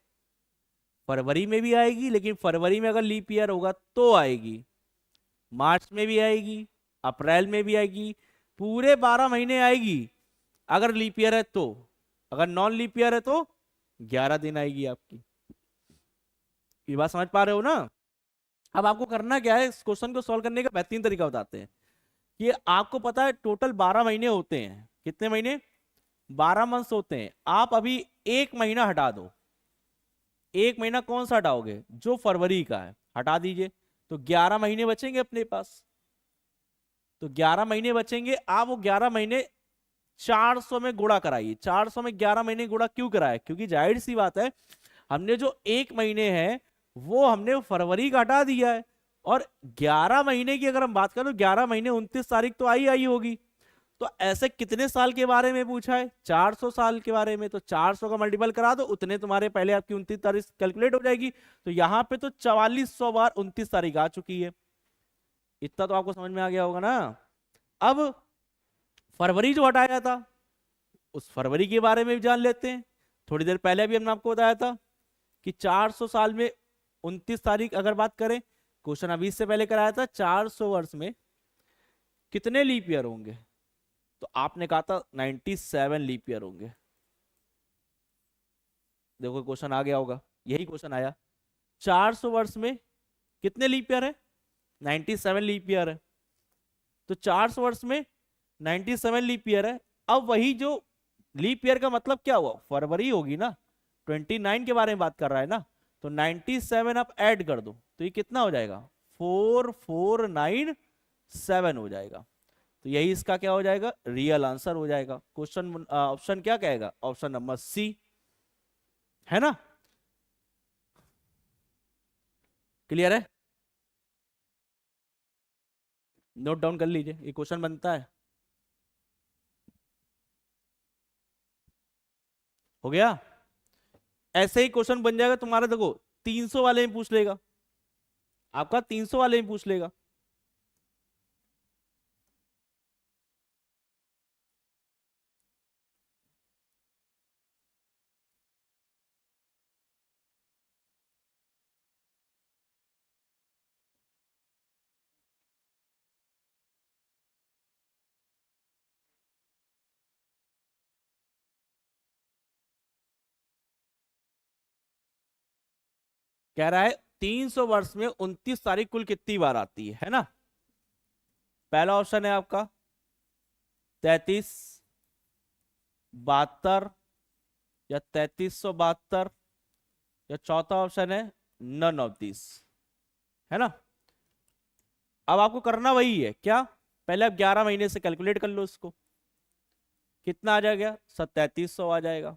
फरवरी में भी आएगी, लेकिन फरवरी में अगर लीप ईयर होगा तो आएगी, मार्च में भी आएगी, अप्रैल में भी आएगी, पूरे 12 महीने आएगी अगर लीप ईयर है तो। अगर नॉन लीप ईयर है तो 11 दिन आएगी आपकी। ये बात समझ पा रहे हो ना? अब आपको करना क्या है, इस क्वेश्चन को सॉल्व करने का बेहतरीन तरीका बताते हैं। कि आपको पता है टोटल 12 महीने होते हैं। कितने महीने? 12 मंथ्स होते हैं। आप अभी एक महीना हटा दो। एक महीना कौन सा हटाओगे? जो फरवरी का है हटा दीजिए, तो 11 महीने बचेंगे अपने पास। तो 11 महीने बचेंगे। आप वो 11 महीने 400 में गुणा कराइए। 400 में 11 महीने गुणा क्यों कराए? क्योंकि जाहिर सी बात है, हमने जो एक महीने हैं वो हमने फरवरी का हटा दिया है। और 11 महीने की अगर हम बात करें तो 11 महीने 29 तारीख तो आई आई होगी। तो ऐसे कितने साल के बारे में पूछा है? 400 साल के बारे में। तो 400 का मल्टीपल करा दो, उतने तुम्हारे पहले आपकी 29 तारीख कैलकुलेट हो जाएगी। तो यहां पे तो 4400 बार 29 तारीख आ चुकी है। इतना तो आपको समझ में आ गया होगा ना? अब फरवरी जो हटाया था, उस फरवरी के बारे में भी जान लेते हैं। थोड़ी देर पहले भी हमने आपको बताया था कि 400 साल में 29 तारीख अगर बात करें, क्वेश्चन अभी इससे पहले कराया था, 400 वर्ष में कितने लीप ईयर होंगे, तो आपने कहा था 97 लीप ईयर होंगे। देखो क्वेश्चन आ गया होगा, यही क्वेश्चन आया, 400 वर्ष में कितने लीप ईयर है, 97 लीप ईयर है। तो 400 वर्ष में 97 लीप ईयर है। अब वही जो लीप ईयर का मतलब क्या हुआ, फरवरी होगी ना, 29 के बारे में बात कर रहा है ना, तो 97 आप ऐड कर दो तो ये कितना हो जाएगा, 4497 हो जाएगा। तो यही इसका क्या हो जाएगा, रियल आंसर हो जाएगा। क्वेश्चन ऑप्शन क्या कहेगा, ऑप्शन नंबर सी, है ना। क्लियर है, नोट डाउन कर लीजिए, ये क्वेश्चन बनता है। हो गया। ऐसे ही क्वेश्चन बन जाएगा तुम्हारा, देखो 300 वाले में पूछ लेगा, आपका 300 वाले में पूछ लेगा। कह रहा है 300 वर्ष में 29 तारीख कुल कितनी बार आती है ना। पहला ऑप्शन है आपका 33, 72 या 3372, या चौथा ऑप्शन है नन ऑफ दिस, है ना। अब आपको करना वही है क्या, पहले आप 11 महीने से कैलकुलेट कर लो इसको, कितना आ जाएगा, 3700 आ जाएगा।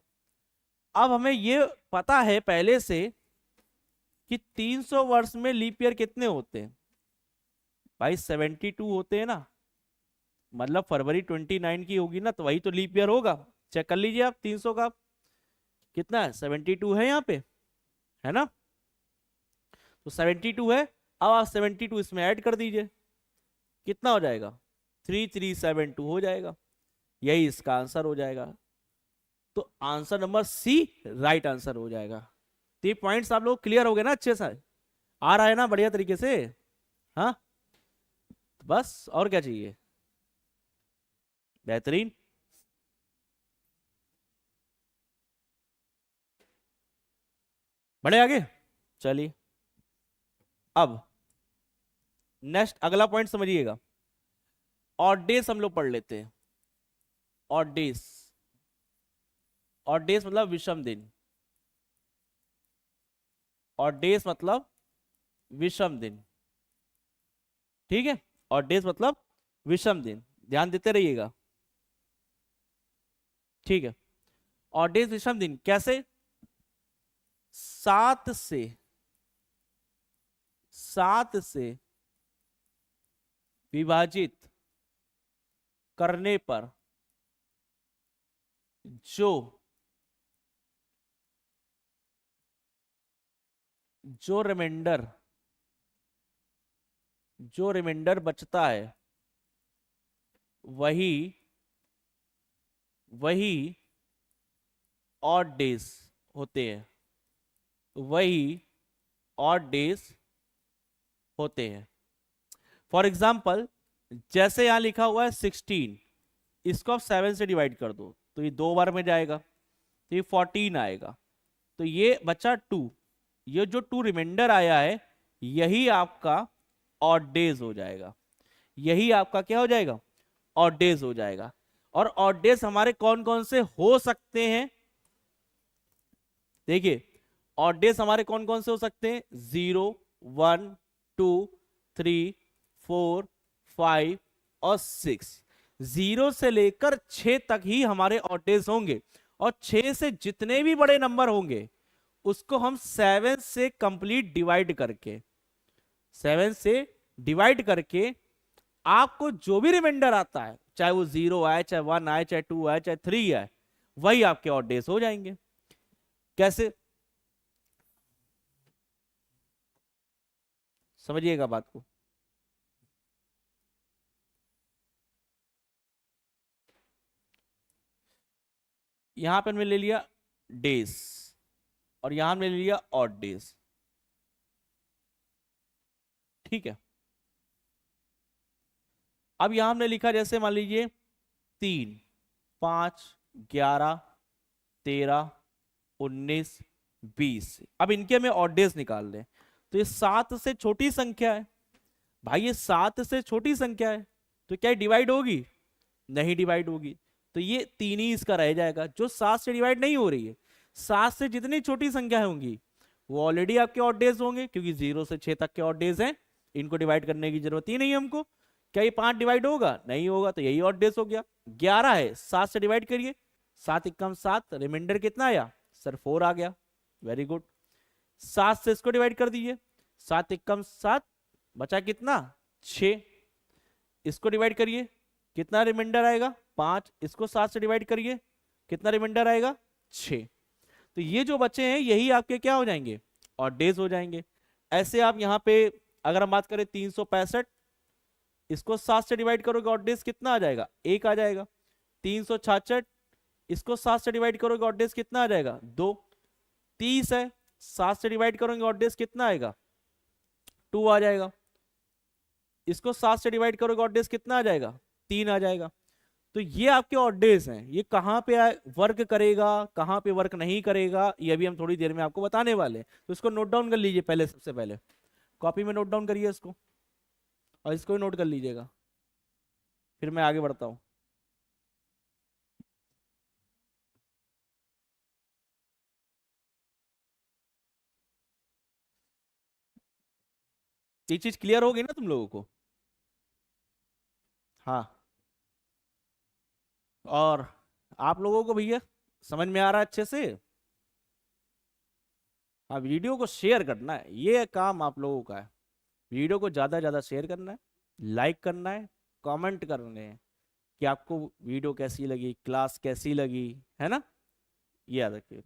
अब हमें ये पता है पहले से कि 300 वर्ष में लीप ईयर कितने होते हैं, भाई 72 होते हैं ना, मतलब फरवरी 29 की होगी ना, तो वही तो लीप ईयर होगा। चेक कर लीजिए आप, 300 का कितना है, 72 है यहाँ पे, है ना। तो 72 है, अब आप 72 इसमें ऐड कर दीजिए, कितना हो जाएगा, 3372 हो जाएगा। यही इसका आंसर हो जाएगा। तो answer number C right answer हो जाएगा। तो ये पॉइंट्स आप लोग क्लियर हो गए ना, अच्छे से आ रहा है ना, बढ़िया तरीके से। हाँ, बस और क्या चाहिए, बेहतरीन। बढ़े आगे, चलिए अब नेक्स्ट अगला पॉइंट समझिएगा। और डेज हम लोग पढ़ लेते हैं। और डेज, और डेज मतलब विषम दिन, और डेज मतलब विषम दिन, ठीक है। और डेज मतलब विषम दिन, ध्यान देते रहिएगा, ठीक है। और डेज विषम दिन कैसे, 7 से विभाजित करने पर जो जो रिमाइंडर जो रिमाइंडर बचता है वही वही ऑड डेज होते हैं, वही ऑड डेज होते हैं। फॉर एग्जाम्पल, जैसे यहां लिखा हुआ है 16, इसको आप 7 से डिवाइड कर दो तो ये 2 बार में जाएगा, तो ये 14 आएगा। तो ये बचा 2, ये जो 2 रिमाइंडर आया है यही आपका ऑड डेज हो जाएगा, यही आपका क्या हो जाएगा, ऑड डेज हो जाएगा। और ऑड डेज हमारे कौन कौन से हो सकते हैं, देखिए ऑड डेज हमारे कौन कौन से हो सकते हैं, 0, 1, 2, 3, 4, 5 और 6। 0 से लेकर 6 तक ही हमारे ऑड डेज होंगे, और 6 से जितने भी बड़े नंबर होंगे उसको हम 7 से कंप्लीट डिवाइड करके, 7 से डिवाइड करके आपको जो भी रिमाइंडर आता है, चाहे वो 0 आए, चाहे 1 आए, चाहे 2 आए, चाहे 3 आए, वही आपके ऑड डेज हो जाएंगे। कैसे, समझिएगा बात को। यहां पर हमने ले लिया डेज और यहां हमने ले लिया ऑड डेज। ठीक है, अब यहां हमने लिखा जैसे मान लीजिए 3, 5, 11, 13, 19, 20। अब इनके हमें ऑड डेज निकाल लें। तो ये 7 से छोटी संख्या है भाई, ये 7 से छोटी संख्या है, तो क्या डिवाइड होगी? नहीं डिवाइड होगी। तो ये 3 ही इसका रह जाएगा जो 7 से डिवाइड नहीं हो रही है। 7 से जितनी छोटी संख्या होंगी वो ऑलरेडी आपके ऑड डेज होंगे, क्योंकि 0 से 6 तक के ऑड डेज हैं, इनको डिवाइड करने की जरूरत ही नहीं है हमको। क्या ये 5 डिवाइड होगा? नहीं होगा, तो यही ऑड डेज हो गया। 11 है, 7 से डिवाइड करिए, 7 एकम 7, रिमाइंडर कितना आया सर? 4 आ गया। Very good. 7 से इसको डिवाइड कर दीजिए, 7 एकम 7, बचा कितना? 6। इसको डिवाइड करिए, कितना रिमाइंडर आएगा? 5। इसको 7 से डिवाइड करिए, कितना रिमाइंडर आएगा? 6। तो ये जो बचे हैं यही आपके क्या हो जाएंगे? और डेज हो जाएंगे। ऐसे आप यहाँ पे अगर हम बात करें 365, इसको 7 से डिवाइड करोगे ऑड डेज कितना आ जाएगा? 1 आ जाएगा। 366, इसको 7 से डिवाइड करोगे ऑड डेज कितना आ जाएगा? 2। 30 है, 7 से डिवाइड करोगे ऑड डेज कितना आएगा? 2 आ जाएगा। इसको 7 से डिवाइड करोगे ऑड डेज कितना आ जाएगा? 3 आ जाएगा। तो ये आपके ऑड डेज हैं। ये कहां पे वर्क करेगा, कहां पे वर्क नहीं करेगा, ये अभी हम थोड़ी देर में आपको बताने वाले हैं। तो इसको नोट डाउन कर लीजिए पहले, सबसे पहले कॉपी में नोट डाउन करिए इसको, और इसको भी नोट कर लीजिएगा, फिर मैं आगे बढ़ता हूं। ये चीज क्लियर होगी ना तुम लोगों को? हाँ, और आप लोगों को भैया समझ में आ रहा है अच्छे से? हाँ, वीडियो को शेयर करना है, ये काम आप लोगों का है। वीडियो को ज़्यादा ज़्यादा शेयर करना है, लाइक करना है, कमेंट करने हैं कि आपको वीडियो कैसी लगी, क्लास कैसी लगी, है ना? ये याद रखिए।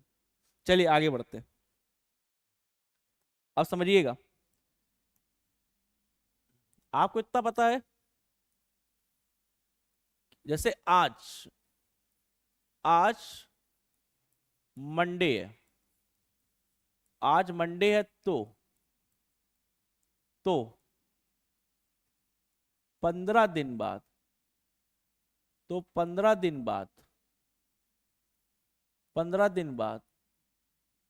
चलिए आगे बढ़ते हैं। अब समझिएगा, आपको इतना पता है जैसे आज आज मंडे है, आज मंडे है, तो 15 दिन बाद, तो 15 दिन बाद, 15 दिन बाद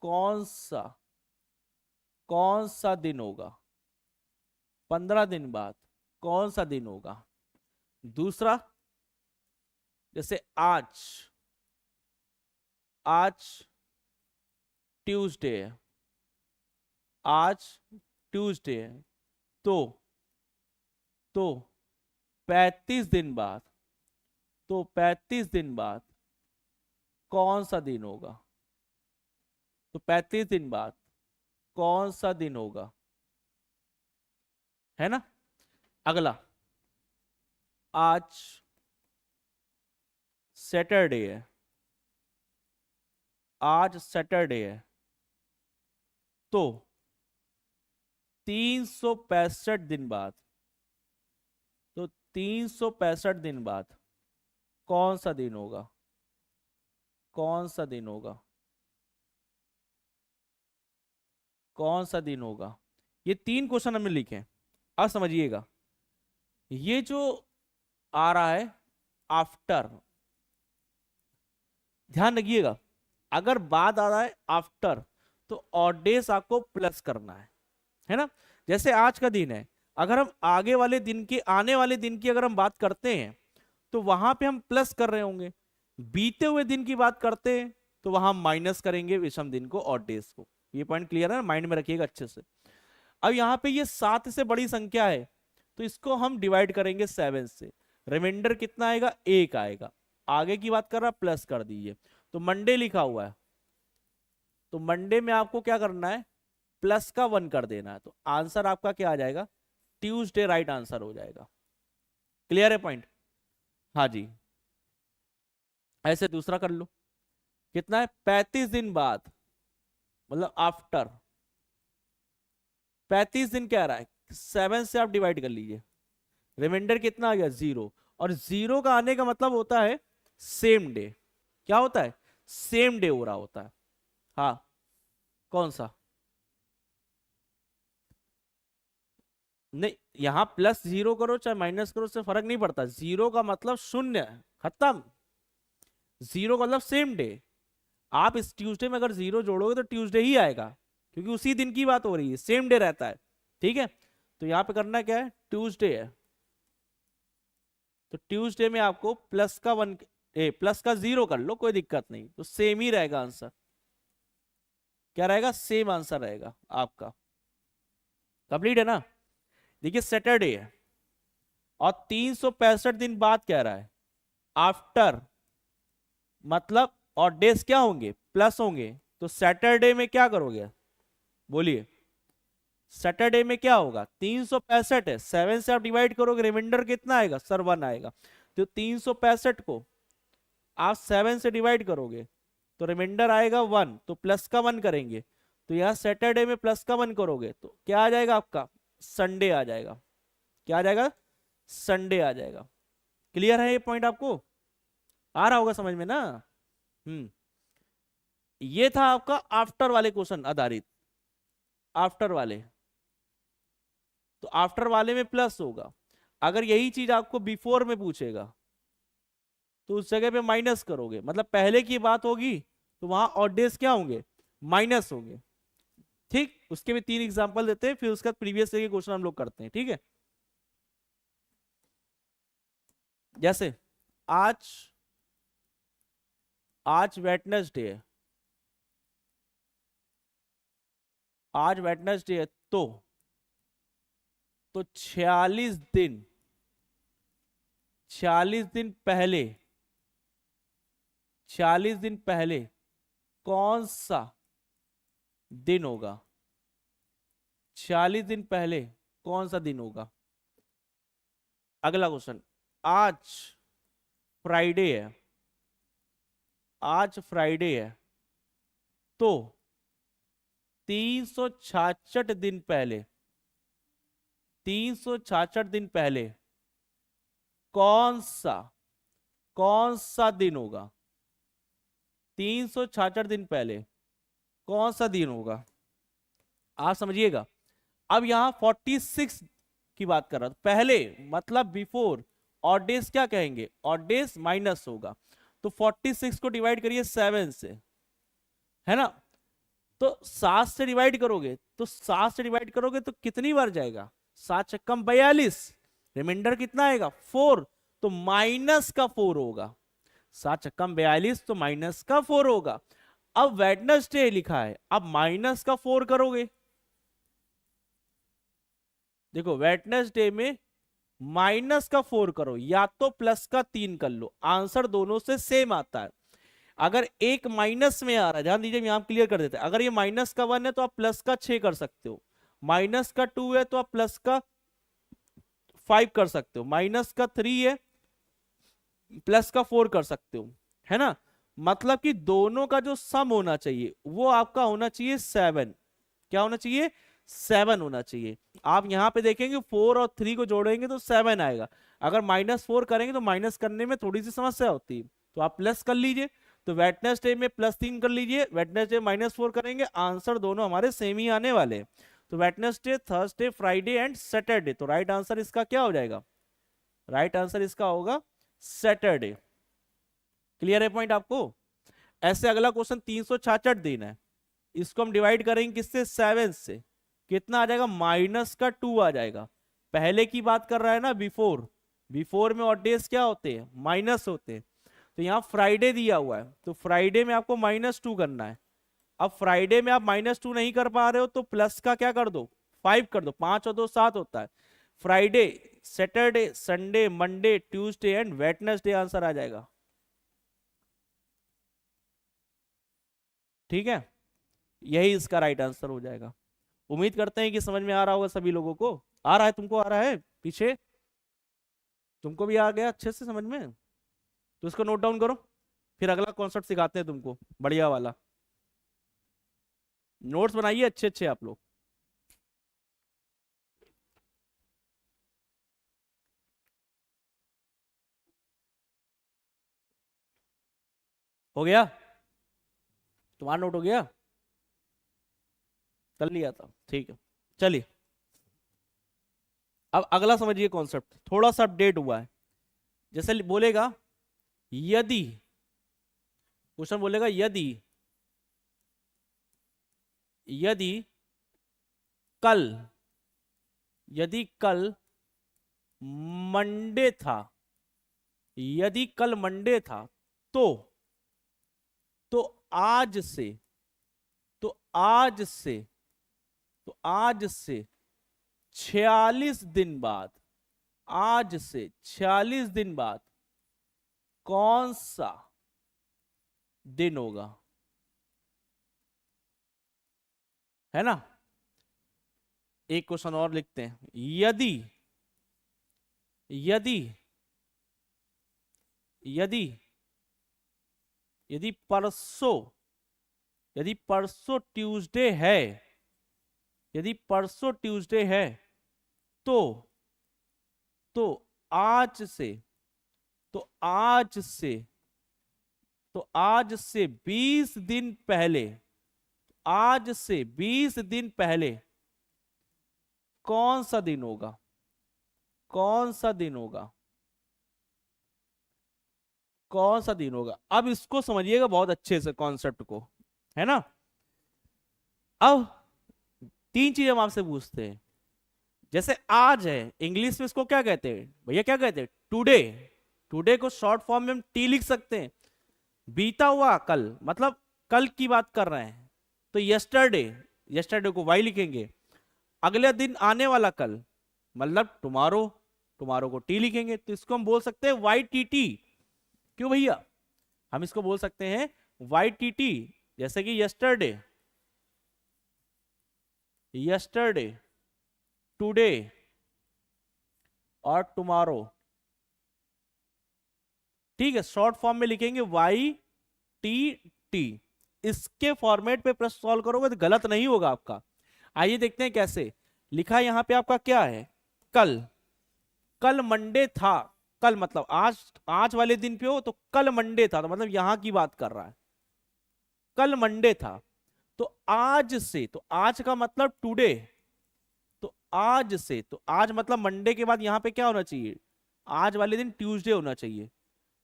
कौन सा दिन होगा? 15 दिन बाद कौन सा दिन होगा? दूसरा, जैसे आज ट्यूसडे है, आज ट्यूसडे है, तो 35 दिन बाद, तो 35 दिन बाद कौन सा दिन होगा? तो 35 दिन बाद कौन सा दिन होगा? है ना? अगला, आज सैटरडे है, आज सैटरडे है, तो 365 दिन बाद, तो 365 दिन बाद कौन सा दिन होगा? कौन सा दिन होगा? कौन सा दिन होगा? ये 3 क्वेश्चन हमने लिखे हैं। अब समझिएगा, ये जो आ रहा है आफ्टर, ध्यान रखिएगा, अगर बात आ रहा है आफ्टर तो ऑड डेज आपको प्लस करना है ना? जैसे आज का दिन है, अगर हम आगे वाले दिन की, आने वाले दिन की अगर हम बात करते हैं तो वहां पे हम प्लस कर रहे होंगे। बीते हुए दिन की बात करते हैं तो वहां माइनस करेंगे विषम दिन को, ऑड डेज को। ये पॉइंट क्लियर है ना? माइंड में रखिएगा अच्छे से। अब यहाँ पे ये 7 से बड़ी संख्या है, तो इसको हम डिवाइड करेंगे 7 से। रिमाइंडर कितना आएगा? 1 आएगा। आगे की बात कर रहा, प्लस कर दीजिए। तो मंडे लिखा हुआ है, तो मंडे में आपको क्या करना है? प्लस का 1 कर देना है। तो आंसर आपका क्या आ जाएगा? ट्यूसडे राइट आंसर हो जाएगा। क्लियर है पॉइंट? हाँ जी। ऐसे दूसरा कर लो, कितना है? 35 दिन बाद, मतलब आफ्टर 35 दिन क्या आ रहा है? 7 से आप डिवाइड कर लीजिए, रिमाइंडर कितना आ गया? 0। और 0 का आने का मतलब होता है सेम डे। क्या होता है? सेम डे हो रहा होता है। हाँ, कौन सा? नहीं, यहां प्लस जीरो करो चाहे माइनस करो उससे फर्क नहीं पड़ता। जीरो का मतलब शून्य, खत्म। जीरो का मतलब सेम डे। आप इस ट्यूसडे में अगर जीरो जोड़ोगे तो ट्यूसडे ही आएगा, क्योंकि उसी दिन की बात हो रही है, सेम डे रहता है। ठीक है, तो यहां पे करना क्या है, ट्यूसडे है, तो ट्यूसडे में आपको प्लस का वन, प्लस का जीरो कर लो, कोई दिक्कत नहीं, तो सेम ही रहेगा आंसर। क्या रहेगा? सेम आंसर रहेगा आपका। कंप्लीट है ना? देखिए सैटरडे है और 365 दिन बाद कह रहा है, आफ्टर, मतलब और डेज क्या होंगे, प्लस होंगे। तो सैटरडे में क्या करोगे, बोलिए? सैटरडे में क्या होगा, 365 है, 7 से आप डिवाइड करोगे, रिमाइंडर कितना आएगा सर, 1 आएगा। तो 365 को आप 7 से डिवाइड करोगे तो रिमाइंडर आएगा 1, तो प्लस का 1 करेंगे। तो यहां सैटरडे में प्लस का 1 करोगे तो क्या आ जाएगा आपका, संडे आ जाएगा। क्या आ जाएगा? संडे आ जाएगा। क्लियर है ये पॉइंट आपको? आ रहा होगा समझ में ना? हम्म। ये था आपका आफ्टर वाले क्वेश्चन आधारित। आफ्टर वाले, तो आफ्टर वाले में प्लस होगा। अगर यही चीज आपको बिफोर में पूछेगा तो उस जगह पे माइनस करोगे, मतलब पहले की बात होगी तो वहां ऑड डेज क्या होंगे, माइनस होंगे। ठीक, उसके भी 3 एग्जांपल देते हैं, फिर उसके बाद प्रीवियस ईयर के क्वेश्चन हम लोग करते हैं। ठीक है, जैसे आज, आज वेटनेसडे है, आज वेटनेसडे है, तो 46 दिन, 46 दिन पहले, 46 दिन पहले कौन सा दिन होगा? 46 दिन पहले कौन सा दिन होगा? अगला क्वेश्चन, आज फ्राइडे है, आज फ्राइडे है, तो 366 दिन पहले, 366 दिन पहले कौन सा, कौन सा दिन होगा? 366 दिन पहले कौन सा दिन होगा? आप समझिएगा। अब यहां 46 की बात कर रहा था पहले, मतलब बिफोर। और डेज क्या कहेंगे, और डेज माइनस होगा। तो 46 को डिवाइड करिए 7 से, है ना? तो 7 से डिवाइड करोगे, तो 7 से डिवाइड करोगे तो कितनी बार जाएगा, 7 चक्कम 42, रिमाइंडर कितना आएगा 4, तो माइनस का 4 होगा। 7 चक्कम 42, तो माइनस का 4 होगा। अब वेडनेसडे लिखा है, अब माइनस का 4 करोगे, देखो वेडनेसडे में माइनस का 4 करो या तो प्लस का 3 कर लो, आंसर दोनों से सेम आता है। अगर एक माइनस में आ रहा है, ध्यान दीजिए, यहां क्लियर कर देते हैं, अगर ये माइनस का 1 है तो आप प्लस का 6 कर सकते हो, माइनस का 2 है तो आप प्लस का 5 कर सकते हो, माइनस का 3 है प्लस का 4 कर सकते हो, है ना? मतलब कि दोनों का जो सम होना चाहिए वो आपका होना चाहिए 7। क्या होना चाहिए? 7 होना चाहिए। आप यहां पे देखेंगे 4 और 3 को जोड़ेंगे तो 7 आएगा। अगर -4 करेंगे तो माइनस करने में थोड़ी सी समस्या होती है, तो आप प्लस कर लीजिए। तो वेडनेसडे में +3 कर लीजिए, वेडनेसडे -4 करेंगे, आंसर दोनों हमारे सेम ही आने वाले हैं। तो Wednesday, Thursday, Friday and Saturday, तो राइट आंसर इसका क्या हो जाएगा, राइट आंसर इसका होगा सैटरडे। क्लियर है पॉइंट आपको? ऐसे अगला क्वेश्चन, 366 दिन है, इसको हम डिवाइड करेंगे किससे, 7 से, कितना आ जाएगा, माइनस का 2 आ जाएगा। पहले की बात कर रहा है ना, बिफोर, बिफोर में और डेज क्या होते हैं, माइनस होते हैं। तो यहाँ फ्राइडे दिया हुआ है, तो फ्राइडे में आपको -2 करना है। अब फ्राइडे में आप -2 नहीं कर पा रहे हो तो प्लस का क्या कर दो, 5 कर दो, 5 और 2 7 होता है। Friday, Saturday, Sunday, Monday, Tuesday and Wednesday answer आ जाएगा। ठीक है, यही इसका राइट आंसर हो जाएगा। उम्मीद करते हैं कि समझ में आ रहा होगा सभी लोगों को। आ रहा है, तुमको आ रहा है पीछे, तुमको भी आ गया अच्छे से समझ में? तो इसको नोट डाउन करो, फिर अगला कॉन्सेप्ट सिखाते हैं तुमको बढ़िया वाला। नोट्स बनाइए अच्छे अच्छे आप लोग। हो गया? तुम्हारा नोट हो गया? कर लिया था, ठीक है। चलिए अब अगला समझिए कॉन्सेप्ट, थोड़ा सा अपडेट हुआ है। जैसे बोलेगा यदि, क्वेश्चन बोलेगा यदि, यदि कल, यदि कल मंडे था, यदि कल मंडे था तो आज से, तो आज से, तो आज से 46 दिन बाद, आज से 46 दिन बाद कौन सा दिन होगा? है ना? एक क्वेश्चन और लिखते हैं, यदि, यदि, यदि, यदि परसों, यदि परसों ट्यूसडे है, यदि परसों ट्यूसडे है तो आज से, तो आज से, तो आज से 20 दिन पहले, आज से 20 दिन पहले कौन सा दिन होगा? कौन सा दिन होगा? कौन सा दिन होगा? अब इसको समझिएगा बहुत अच्छे से कॉन्सेप्ट को, है ना? अब तीन चीज हम आपसे पूछते हैं। जैसे आज है, इंग्लिश में इसको क्या कहते हैं भैया? क्या कहते हैं? टुडे। टुडे को शॉर्ट फॉर्म में हम टी लिख सकते हैं। बीता हुआ कल, मतलब कल की बात कर रहे हैं तो यस्टरडे, यस्टरडे को वाई लिखेंगे। अगले दिन आने वाला कल, मतलब टुमारो, टुमारो को टी लिखेंगे। तो इसको हम बोल सकते हैं वाई टी टी। क्यों भैया? हम इसको बोल सकते हैं वाई टी टी। जैसे कि यस्टरडे, यस्टरडे, टुडे और टुमारो, ठीक है? शॉर्ट फॉर्म में लिखेंगे वाई टी टी। इसके फॉर्मेट पे प्रश्न सॉल्व करोगे तो गलत नहीं होगा आपका। आइए देखते हैं कैसे लिखा है। यहां पे आपका क्या है? कल, कल मंडे था। कल मतलब आज, आज वाले दिन पे हो तो कल मंडे था, तो मतलब यहां की बात कर रहा है। कल मंडे था तो आज से, तो आज का मतलब टुडे, तो आज से, तो आज मतलब मंडे के बाद यहां पे क्या होना चाहिए? आज वाले दिन ट्यूसडे होना चाहिए।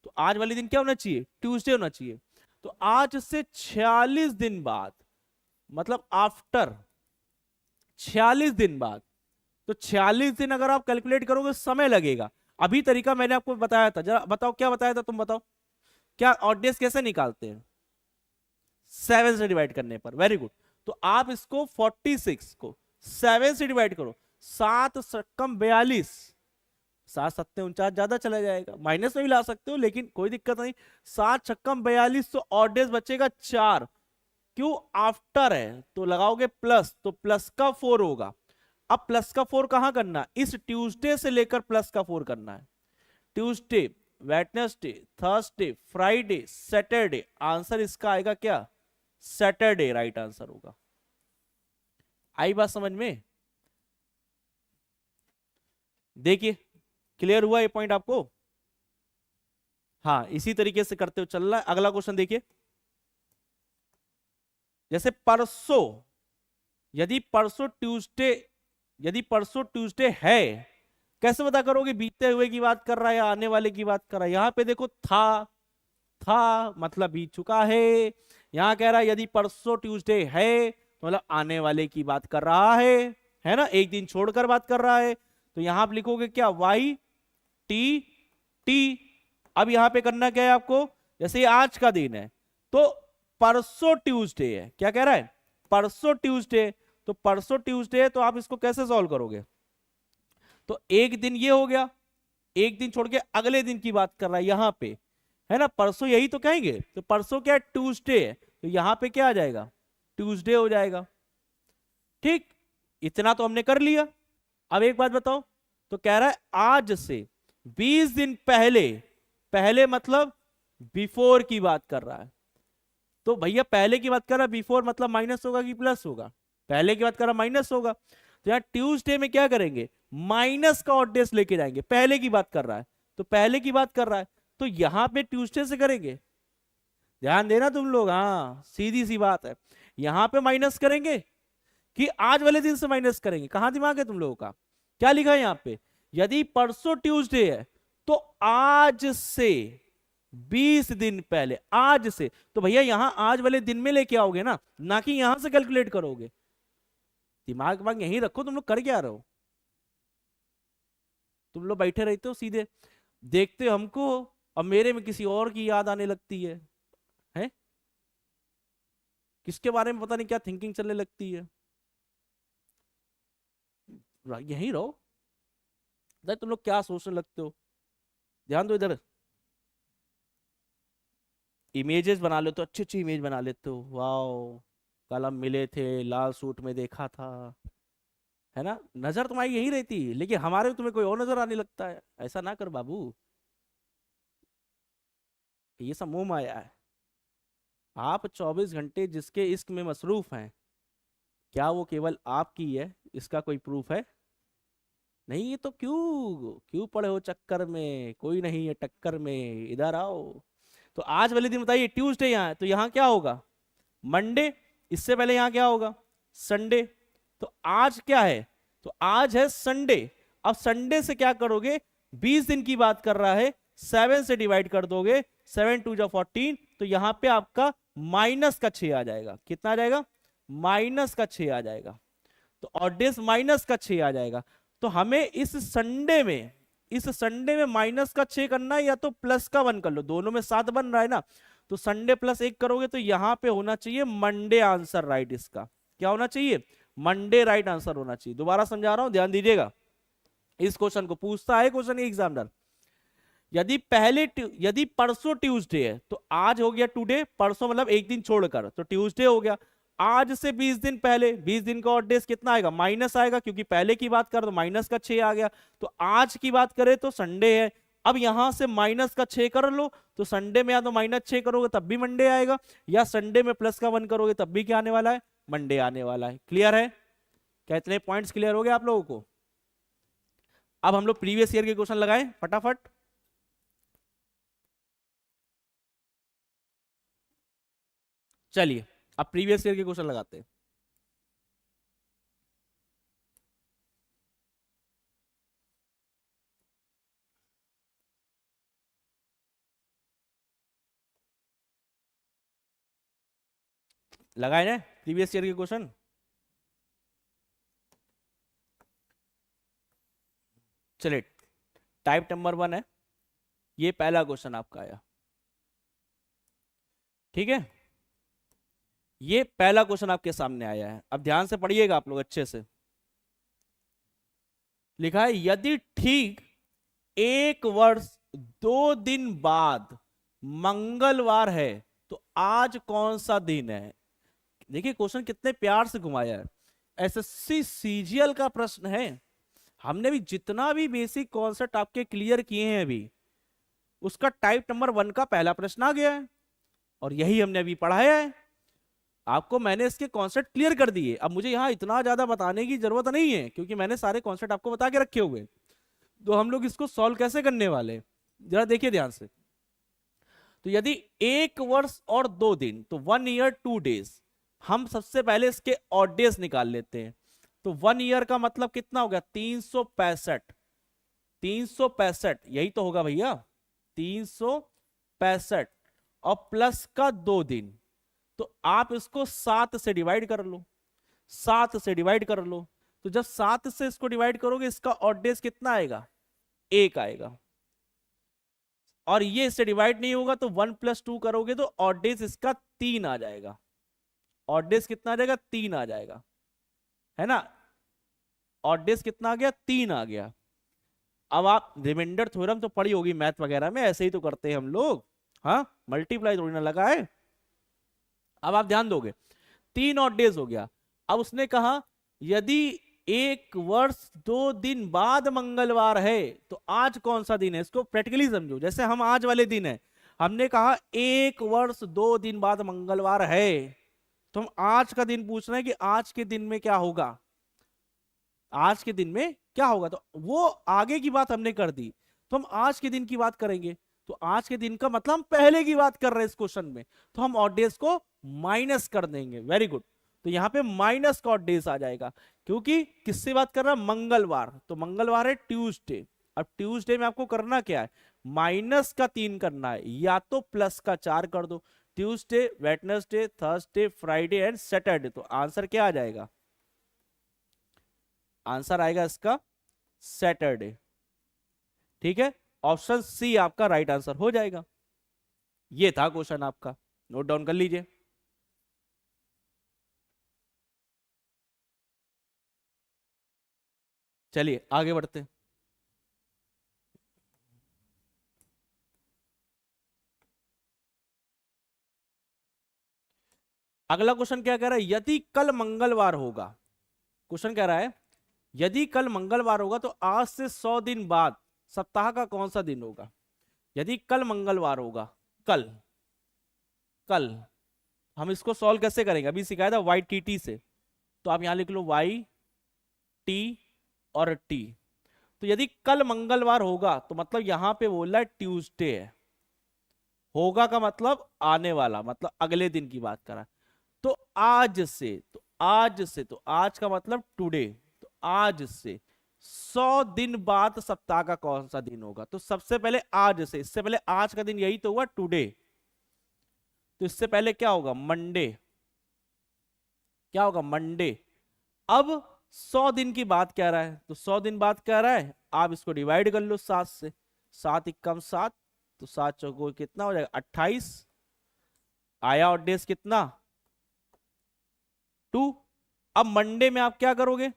तो आज वाले दिन क्या होना चाहिए? ट्यूसडे होना चाहिए। तो आज से 46 दिन बाद, मतलब आफ्टर 46 दिन बाद, तो 46 दिन अगर आप कैलकुलेट करोगे समय लगेगा। अभी तरीका मैंने आपको बताया था, जरा बताओ क्या बताया था, तुम बताओ क्या ऑड डेज कैसे निकालते हैं? 7 से डिवाइड करने पर। Very good. तो आप इसको 46 को 7 से डिवाइड करो। 7 कम 42, 7 सत्ते 49 ज्यादा चला जाएगा, माइनस में भी ला सकते हो लेकिन कोई दिक्कत नहीं। 7 छक्कम 42, तो ऑड डेज बचेगा 4। क्यों? आफ्टर है तो लगाओगे प्लस, तो प्लस का 4 होगा। अब प्लस का 4 कहां करना? इस ट्यूसडे से लेकर प्लस का 4 करना है। Tuesday, Wednesday, Thursday, Friday, Saturday. Answer इसका आएगा क्या? सैटरडे राइट आंसर होगा। आई बात समझ में? देखिए क्लियर हुआ ये पॉइंट आपको? हाँ, इसी तरीके से करते हुए चल रहा है। अगला क्वेश्चन देखिए। जैसे परसों, यदि परसों ट्यूसडे, यदि परसों ट्यूसडे है, कैसे पता करोगे बीते हुए की बात कर रहा है या आने वाले की बात कर रहा है? यहां पे देखो था मतलब बीत चुका है। यहां कह रहा है यदि परसों ट्यूसडे है तो मतलब आने वाले की बात कर रहा है ना? एक दिन छोड़कर बात कर रहा है। तो यहां आप लिखोगे क्या? Y T T. अब यहां पे करना क्या है आपको? जैसे आज का दिन है तो परसों ट्यूसडे है। क्या कह रहा है? परसों ट्यूसडे। तो परसों ट्यूसडे है तो आप इसको कैसे सॉल्व करोगे? तो एक दिन ये हो गया, एक दिन छोड़ के अगले दिन की बात कर रहा है यहां पे, है ना? परसों यही तो कहेंगे। तो परसों क्या है? ट्यूसडे है। तो यहां पे क्या आ जाएगा? ट्यूसडे हो जाएगा। ठीक, इतना तो हमने कर लिया। अब एक बात बताओ, तो कह रहा है आज से 20 दिन पहले, पहले मतलब बिफोर की बात कर रहा है। तो भैया पहले की बात कर रहा है, बिफोर मतलब माइनस होगा कि प्लस होगा? पहले की बात कर रहा माइनस होगा। तो यार ट्यूसडे में क्या करेंगे? माइनस का ऑड डेज लेके जाएंगे। पहले की बात कर रहा है तो पहले की बात कर रहा है तो यहां पे ट्यूसडे से करेंगे। ध्यान देना तुम लोग, हाँ सीधी सी बात है। यहां पे माइनस करेंगे कि आज वाले दिन से माइनस करेंगे, कहां दिमाग है तुम लोगों का? क्या लिखा है यहाँ पे? यदि परसों ट्यूसडे है तो आज से 20 दिन पहले, आज से, तो भैया यहां आज वाले दिन में लेके आओगे ना कि यहां से कैलकुलेट करोगे। दिमाग वाग यहीं रखो, तुम लोग कर क्या रहे हो? तुम लोग बैठे रहते हो सीधे, देखते हो हमको, और मेरे में किसी और की याद आने लगती है? किसके बारे में पता नहीं क्या थिंकिंग चलने लगती है। यहीं रहो, तुम लोग क्या सोचने लगते हो? ध्यान दो इधर। इमेजेस बना लेते हो, अच्छी अच्छी इमेज बना लेते हो, वाओ कल हम मिले थे, लाल सूट में देखा था, है ना? नजर तुम्हारी यही रहती है, लेकिन हमारे तुम्हें कोई और नजर आने लगता है। ऐसा ना कर बाबू, ये सब मोह माया है। आप 24 घंटे जिसके इश्क में मसरूफ हैं, क्या वो केवल आपकी है? इसका कोई प्रूफ है? नहीं। ये तो क्यों क्यों पड़े हो चक्कर में, कोई नहीं है टक्कर में, इधर आओ। तो आज वाले दिन बताइए, ट्यूसडे यहाँ है तो यहाँ क्या होगा? मंडे। इससे पहले यहाँ क्या होगा? संडे। तो आज क्या है? तो आज है संडे। अब संडे से क्या करोगे? 20 दिन की बात कर रहा है, 7 से डिवाइड कर दोगे, 7 2 जा 14, तो यहां पे आपका माइनस का 6 आ जाएगा। कितना आ जाएगा? माइनस का 6 आ जाएगा। तो ऑड डेज माइनस का 6 आ जाएगा। तो हमें इस संडे में माइनस का 6 करना है, या तो प्लस का 1 कर लो, दोनों में 7 बन रहा है ना। तो संडे प्लस 1 करोगे तो यहां पे होना चाहिए मंडे आंसर राइट। इसका क्या होना चाहिए? मंडे राइट आंसर होना चाहिए। दोबारा समझा रहा हूं, ध्यान दीजिएगा। इस क्वेश्चन को पूछता है क्वेश्चन एग्जामिनर, यदि परसों ट्यूसडे है तो आज हो गया टुडे, परसों मतलब एक दिन छोड़कर, तो ट्यूसडे हो गया। आज से 20 दिन पहले, 20 दिन का ऑड डेज कितना आएगा? माइनस आएगा, क्योंकि पहले की बात कर तो माइनस का 6 आ गया। तो आज की बात करें तो संडे है। अब यहां से माइनस का 6 कर लो, तो संडे में या तो -6 करोगे तब भी मंडे आएगा, या संडे में प्लस का 1 करोगे तब भी क्या आने वाला है? मंडे आने वाला है। क्लियर है? क्या इतने पॉइंट्स क्लियर हो गए आप लोगों को? अब हम लोग प्रीवियस ईयर के क्वेश्चन लगाएं फटाफट। चलिए अब प्रीवियस ईयर के क्वेश्चन लगाते हैं। लगाए ना प्रीवियस ईयर के क्वेश्चन? चलिए, टाइप नंबर 1 है, ये पहला क्वेश्चन आपका आया। ठीक है, ये पहला क्वेश्चन आपके सामने आया है। अब ध्यान से पढ़िएगा आप लोग अच्छे से। लिखा है, यदि ठीक 1 वर्ष 2 दिन बाद मंगलवार है तो आज कौन सा दिन है? देखिए क्वेश्चन कितने प्यार से घुमाया है। एसएससी सीजीएल का प्रश्न है। हमने भी जितना भी बेसिक कॉन्सेप्ट आपके क्लियर किए हैं अभी, उसका टाइप नंबर 1 का पहला प्रश्न आ गया है, और यही हमने अभी पढ़ाया है। आपको मैंने इसके कॉन्सेप्ट क्लियर कर दिए। अब मुझे यहाँ इतना ज्यादा बताने की जरूरत नहीं है, क्योंकि मैंने सारे कॉन्सेप्ट आपको बता के रखे हुए। तो हम लोग इसको सॉल्व कैसे करने वाले, जरा देखिए ध्यान से। तो यदि 1 वर्ष और 2 दिन, तो 1 ईयर 2 डेज। हम सबसे पहले इसके ऑड डेज निकाल लेते हैं। तो 1 ईयर का मतलब कितना हो गया? 365। 365 यही तो होगा भैया, 365, और प्लस का 2 दिन। तो आप इसको 7 से डिवाइड कर लो, 7 से डिवाइड कर लो। तो जब 7 से इसको डिवाइड करोगे, इसका ऑड डेज कितना आएगा? 1 आएगा। और ये इससे डिवाइड नहीं होगा, तो 1 + 2 करोगे तो ऑड डेज इसका 3 आ जाएगा। ऑड डेज कितना आ जाएगा? 3 आ जाएगा, है ना? ऑड डेज कितना आ गया? 3 आ गया। अब आप रिमाइंडर थ्योरम तो पढ़ी होगी मैथ वगैरह में, ऐसे ही तो करते हैं हम लोग। हाँ, मल्टीप्लाई थोड़ी ना लगा है। अब आप ध्यान दोगे, 3 ऑड डेज हो गया। अब उसने कहा यदि 1 वर्ष 2 दिन बाद मंगलवार है तो आज कौन सा दिन है? इसको प्रैक्टिकली समझो। जैसे हम आज वाले दिन है, हमने कहा 1 वर्ष 2 दिन बाद मंगलवार है, तो हम आज का दिन पूछ रहे हैं कि आज के दिन में क्या होगा, आज के दिन में क्या होगा। तो वो आगे की बात हमने कर दी, तो हम आज के दिन की बात करेंगे। तो आज के दिन का मतलब हम पहले की बात कर रहे हैं इस क्वेश्चन में, तो हम ऑड डेज को माइनस कर देंगे। Very good. तो यहाँ पे माइनस का ऑड डेज आ जाएगा, क्योंकि किससे बात कर रहा है, मंगलवार, तो मंगलवार है ट्यूसडे। अब ट्यूसडे में आपको करना क्या है, माइनस का 3 करना है, या तो प्लस का 4 कर दो। Tuesday, Wednesday, Thursday, Friday and Saturday. तो आंसर क्या आ जाएगा, आंसर आएगा इसका सैटरडे। ठीक है, ऑप्शन सी आपका राइट आंसर हो जाएगा। ये था क्वेश्चन आपका, नोट डाउन कर लीजिए। चलिए आगे बढ़ते हैं। अगला क्वेश्चन क्या कह रहा है, यदि कल मंगलवार होगा। क्वेश्चन कह रहा है यदि कल मंगलवार होगा तो आज से 100 दिन बाद सप्ताह का कौन सा दिन होगा। यदि कल मंगलवार होगा, कल, कल हम इसको सॉल्व कैसे करेंगे, अभी सिखाया था वाई टी टी से। तो आप यहां लिख लो वाई टी और टी। तो यदि कल मंगलवार होगा तो मतलब यहां पे बोल रहा है ट्यूसडे है, होगा का मतलब आने वाला, मतलब अगले दिन की बात करा। तो आज से, तो आज से, तो आज का मतलब टुडे, तो आज से 100 दिन बाद सप्ताह का कौन सा दिन होगा। तो सबसे पहले आज से, इससे पहले आज का दिन यही तो हुआ टुडे, तो इससे पहले क्या होगा, मंडे, क्या होगा मंडे। अब 100 दिन की बात कह रहा है, तो 100 दिन बाद कह रहा है, आप इसको डिवाइड कर लो 7 से, 7 इक्कम 7, तो 7 चौको कितना हो जाएगा 28, आया और डेज कितना 2। अब मंडे में आप क्या करोगे,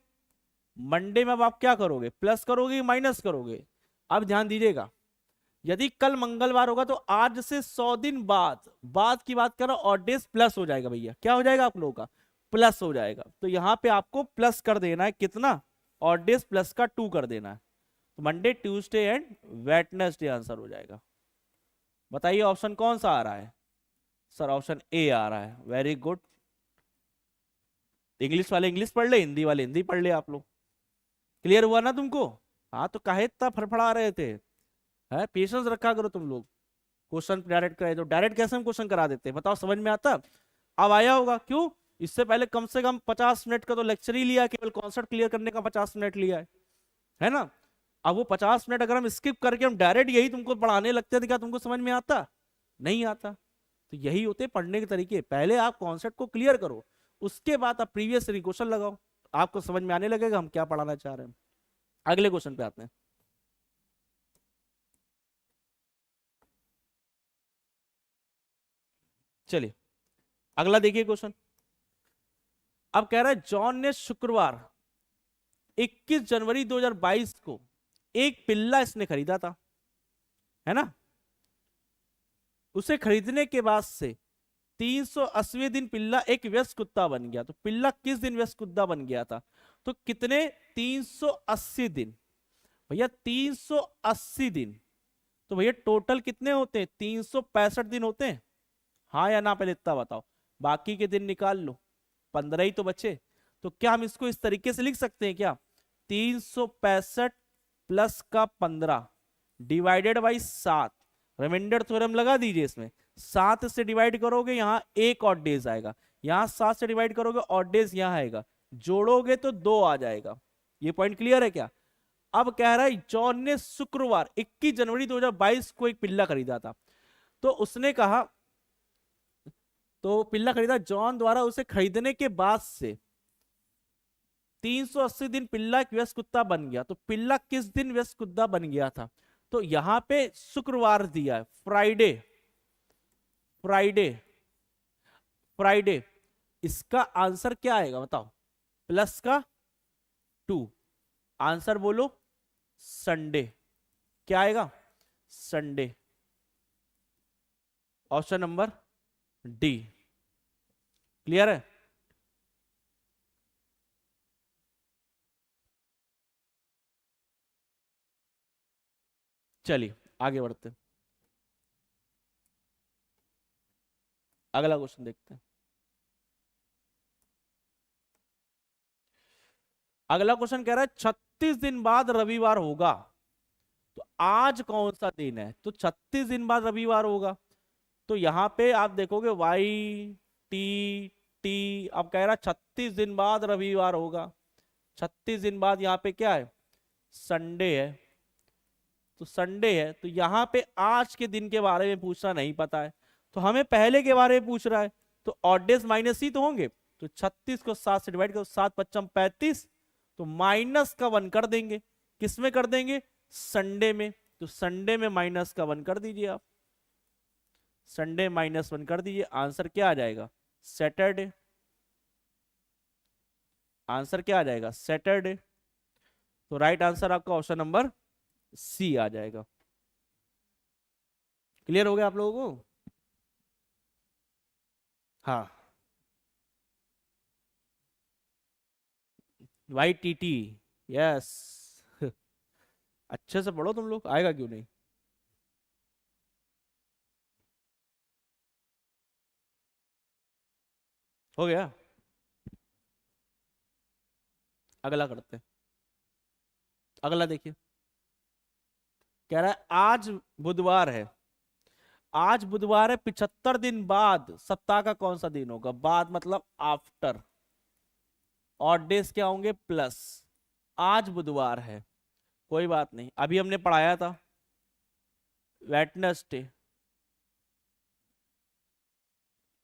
मंडे में अब आप क्या करोगे, प्लस करोगे माइनस करोगे। अब ध्यान दीजिएगा, यदि कल मंगलवार होगा तो आज से 100 दिन बाद, बाद की बात करो, और डेज प्लस हो जाएगा भैया, क्या हो जाएगा आप लोगों का, प्लस हो जाएगा। तो यहां पे आपको प्लस कर देना है कितना, और डेज प्लस का 2 कर देना है। तो Monday, Tuesday and Wednesday answer हो जाएगा। बताइए ऑप्शन कौन सा आ रहा है, सर ऑप्शन ए आ रहा है। Very good. इंग्लिश वाले इंग्लिश पढ़ ले, हिंदी वाले हिंदी पढ़ ले आप लोग। क्लियर हुआ ना तुमको, हाँ तो काहे इतना फड़फड़ा रहे थे, है पेशेंस रखा करो तुम लोग। क्वेश्चन डायरेक्ट कराए तो डायरेक्ट कैसे हम क्वेश्चन करा देते हैं, बताओ समझ में आता। अब आया होगा क्यों, इससे पहले कम से कम 50 मिनट का तो लेक्चर ही लिया, केवल कॉन्सेप्ट क्लियर करने का 50 मिनट लिया है ना। अब वो 50 मिनट अगर हम स्किप करके हम डायरेक्ट यही तुमको पढ़ाने लगते थे, क्या तुमको समझ में आता, नहीं आता। तो यही होते पढ़ने के तरीके, पहले आप कॉन्सेप्ट को क्लियर करो, उसके बाद आप प्रीवियस क्वेश्चन लगाओ, आपको समझ में आने लगेगा हम क्या पढ़ाना चाह रहे हैं। अगले क्वेश्चन पे आते हैं। चलिए अगला देखिए क्वेश्चन। अब कह रहा है जॉन ने शुक्रवार 21 जनवरी 2022 को एक पिल्ला इसने खरीदा था, है ना। उसे खरीदने के बाद से 380वें दिन पिल्ला एक व्यस्क कुत्ता बन गया। तो पिल्ला किस दिन व्यस्क कुत्ता बन गया था, तो कितने 380 दिन भैया, 380 दिन। तो भैया टोटल कितने होते हैं, 365 दिन होते हैं, हाँ या ना, पहले इतना बताओ। बाकी के दिन निकाल लो, 15 ही तो बचे। तो क्या हम इसको इस तरीके से लिख सकते हैं क्या, 365 प्लस का 15 डिवाइडेड बाई 7, रिमाइंडर थ्योरम लगा दीजिए इसमें। 7 से डिवाइड करोगे यहां एक और डेज आएगा, यहां 7 से डिवाइड करोगे और डेज यहां आएगा, जोड़ोगे तो 2 आ जाएगा। ये पॉइंट क्लियर है क्या। अब कह रहा है जॉन ने शुक्रवार 21 जनवरी 2022 को एक पिल्ला खरीदा था। तो उसने कहा, तो पिल्ला खरीदा जॉन द्वारा, उसे खरीदने के बाद से 380 दिन पिल्ला एक व्यस्क कुत्ता बन गया। तो पिल्ला किस दिन व्यस्क कुत्ता बन गया था, तो यहां पे शुक्रवार दिया है, फ्राइडे, फ्राइडे, फ्राइडे। इसका आंसर क्या आएगा बताओ, प्लस का 2, आंसर बोलो संडे। क्या आएगा, Sunday, option number D. Clear है। चलिए आगे बढ़ते हैं, अगला क्वेश्चन देखते हैं। अगला क्वेश्चन कह रहा है 36 दिन बाद रविवार होगा। तो आज कौन सा दिन है, तो 36 दिन बाद रविवार होगा। तो यहाँ पे आप देखोगे वाई टी टी, अब कह रहा 36 दिन बाद रविवार होगा। 36 दिन बाद यहाँ पे क्या है, संडे है। तो संडे है, तो यहाँ पे आज के दिन के बारे में पूछना नहीं पता है, तो हमें पहले के बारे में पूछ रहा है। तो ऑड डेज माइनस ही तो होंगे। तो 36 को 7 से डिवाइड करो, 7 × 5 = 35। तो -1 कर देंगे, किस में कर देंगे, संडे में। तो संडे में -1 कर दीजिए आप, संडे -1 कर दीजिए। आंसर क्या आ जाएगा, सैटरडे। आंसर क्या आ जाएगा, सैटरडे। तो राइट आंसर आपका ऑप्शन नंबर सी आ जाएगा। क्लियर हो गया आप लोगों को? हाँ, YTT, यस। अच्छे से पढ़ो तुम लोग, आएगा क्यों नहीं। हो गया, अगला करते हैं। अगला देखिए, कह रहा है आज बुधवार है। आज बुधवार है, 75 दिन बाद सप्ताह का कौन सा दिन होगा, बाद मतलब आफ्टर। और डेज क्या होंगे, प्लस। आज बुधवार है, कोई बात नहीं, अभी हमने पढ़ाया था वेटनेसडे।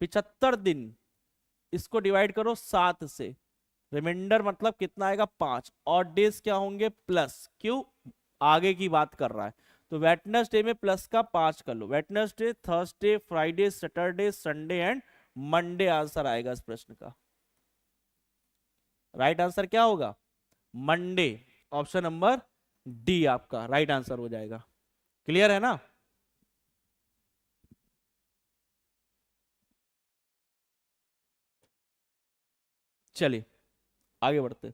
75 दिन, इसको डिवाइड करो 7 से, रिमाइंडर मतलब कितना आएगा, 5। और डेज क्या होंगे, प्लस। क्यों, आगे की बात कर रहा है। तो वेटनेसडे में प्लस का 5 कर लो, Wednesday, Thursday, Friday, Saturday, Sunday and Monday answer आएगा इस प्रश्न का। राइट आंसर क्या होगा, मंडे। ऑप्शन नंबर डी आपका राइट आंसर हो जाएगा। क्लियर है ना। चलिए आगे बढ़ते हैं।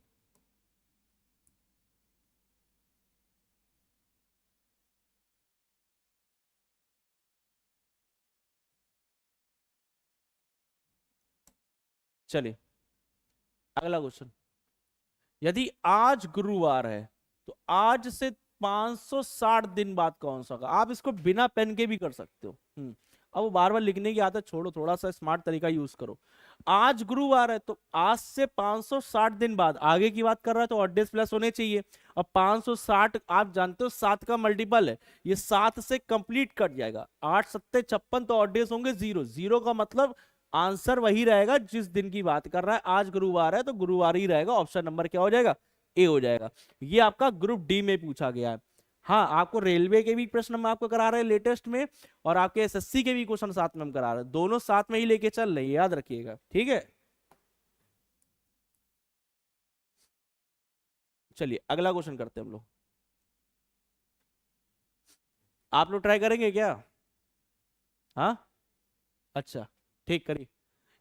चलिए अगला क्वेश्चन, यदि आज गुरुवार है तो आज से 560 दिन बाद कौन सा होगा। आप इसको बिना पेन के भी कर सकते हो। अब बार बार लिखने की आदत छोड़ो, थोड़ा सा स्मार्ट तरीका यूज करो। आज गुरुवार है तो आज से 560 दिन बाद, आगे की बात कर रहा है तो ऑड डेज प्लस होने चाहिए। अब 560 आप जानते हो 7 का मल्टीपल है, ये 7 से कंप्लीट कट जाएगा। 8 सत्ते 56, तो ऑड डेज होंगे 0। 0 का मतलब आंसर वही रहेगा जिस दिन की बात कर रहा है। आज गुरुवार है तो गुरुवार ही रहेगा। ऑप्शन नंबर क्या हो जाएगा, ए हो जाएगा। ये आपका ग्रुप डी में पूछा गया है। हाँ, आपको रेलवे के भी प्रश्न हम आपको करा रहे हैं लेटेस्ट में, और आपके एसएससी के भी क्वेश्चन साथ में हम करा रहे हैं, दोनों साथ में ही लेके चल रहे हैं, याद रखिएगा, ठीक है। चलिए अगला क्वेश्चन करते हैं हम लोग। आप लोग ट्राई करेंगे क्या। हाँ, अच्छा, ठीक करिए।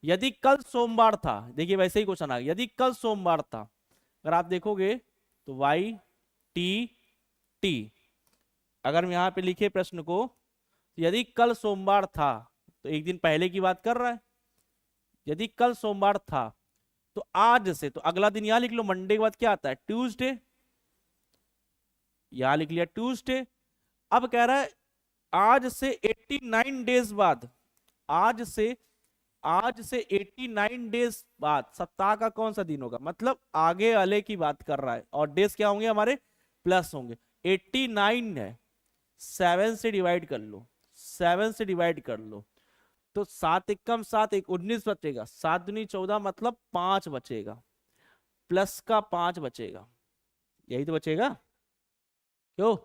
यदि कल सोमवार था, देखिए वैसे ही क्वेश्चन आ गया, यदि कल सोमवार था, अगर आप देखोगे तो वाई टी टी, अगर हम यहां पे लिखे प्रश्न को, यदि कल सोमवार था, तो एक दिन पहले की बात कर रहा है। यदि कल सोमवार था तो आज से, तो अगला दिन यहां लिख लो, मंडे के बाद क्या आता है, ट्यूसडे। यहां लिख लिया ट्यूसडे। अब कह रहा है आज से 89 डेज बाद, आज से आज से 89 डेज बाद सप्ताह का कौन सा दिन होगा, मतलब आगे वाले की बात कर रहा है। और डेज क्या होंगे हमारे, प्लस होंगे। 89 है, 7 से डिवाइड कर लो, 7 से डिवाइड कर लो, तो 7 एकम 7, एक 19 बचेगा, 7 दूनी 14, मतलब 5 बचेगा, प्लस का 5 बचेगा, यही तो बचेगा। क्यों,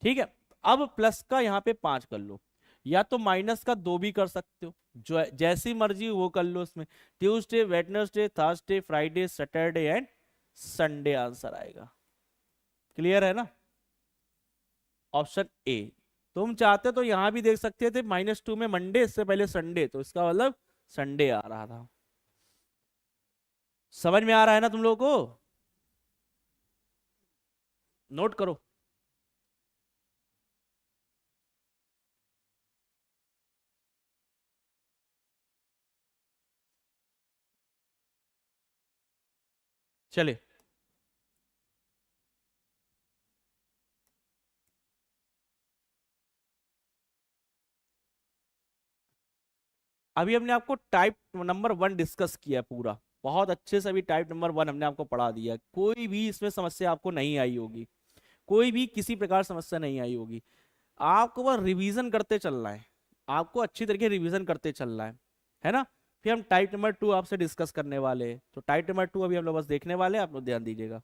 ठीक है। अब प्लस का यहाँ पे 5 कर लो, या तो माइनस का 2 भी कर सकते हो, जो जैसी मर्जी वो कर लो इसमें। Tuesday, Wednesday, Thursday, Friday, Saturday and Sunday answer आएगा। क्लियर है ना। Option A. तुम चाहते तो यहां भी देख सकते थे, -2 में मंडे, इससे पहले संडे, तो इसका मतलब संडे आ रहा था। समझ में आ रहा है ना तुम लोगों को, नोट करो। चलिए अभी हमने आपको टाइप नंबर 1 डिस्कस किया है पूरा, बहुत अच्छे से अभी टाइप नंबर 1 हमने आपको पढ़ा दिया है। कोई भी इसमें समस्या आपको नहीं आई होगी, कोई भी किसी प्रकार समस्या नहीं आई होगी। आपको बस रिवीजन करते चलना है, आपको अच्छी तरीके रिवीजन करते चलना है ना। फिर हम टाइप नंबर 2 आपसे डिस्कस करने वाले हैं, तो टाइप नंबर 2 अभी हम लोग बस देखने वाले हैं, आप लोग ध्यान दीजिएगा।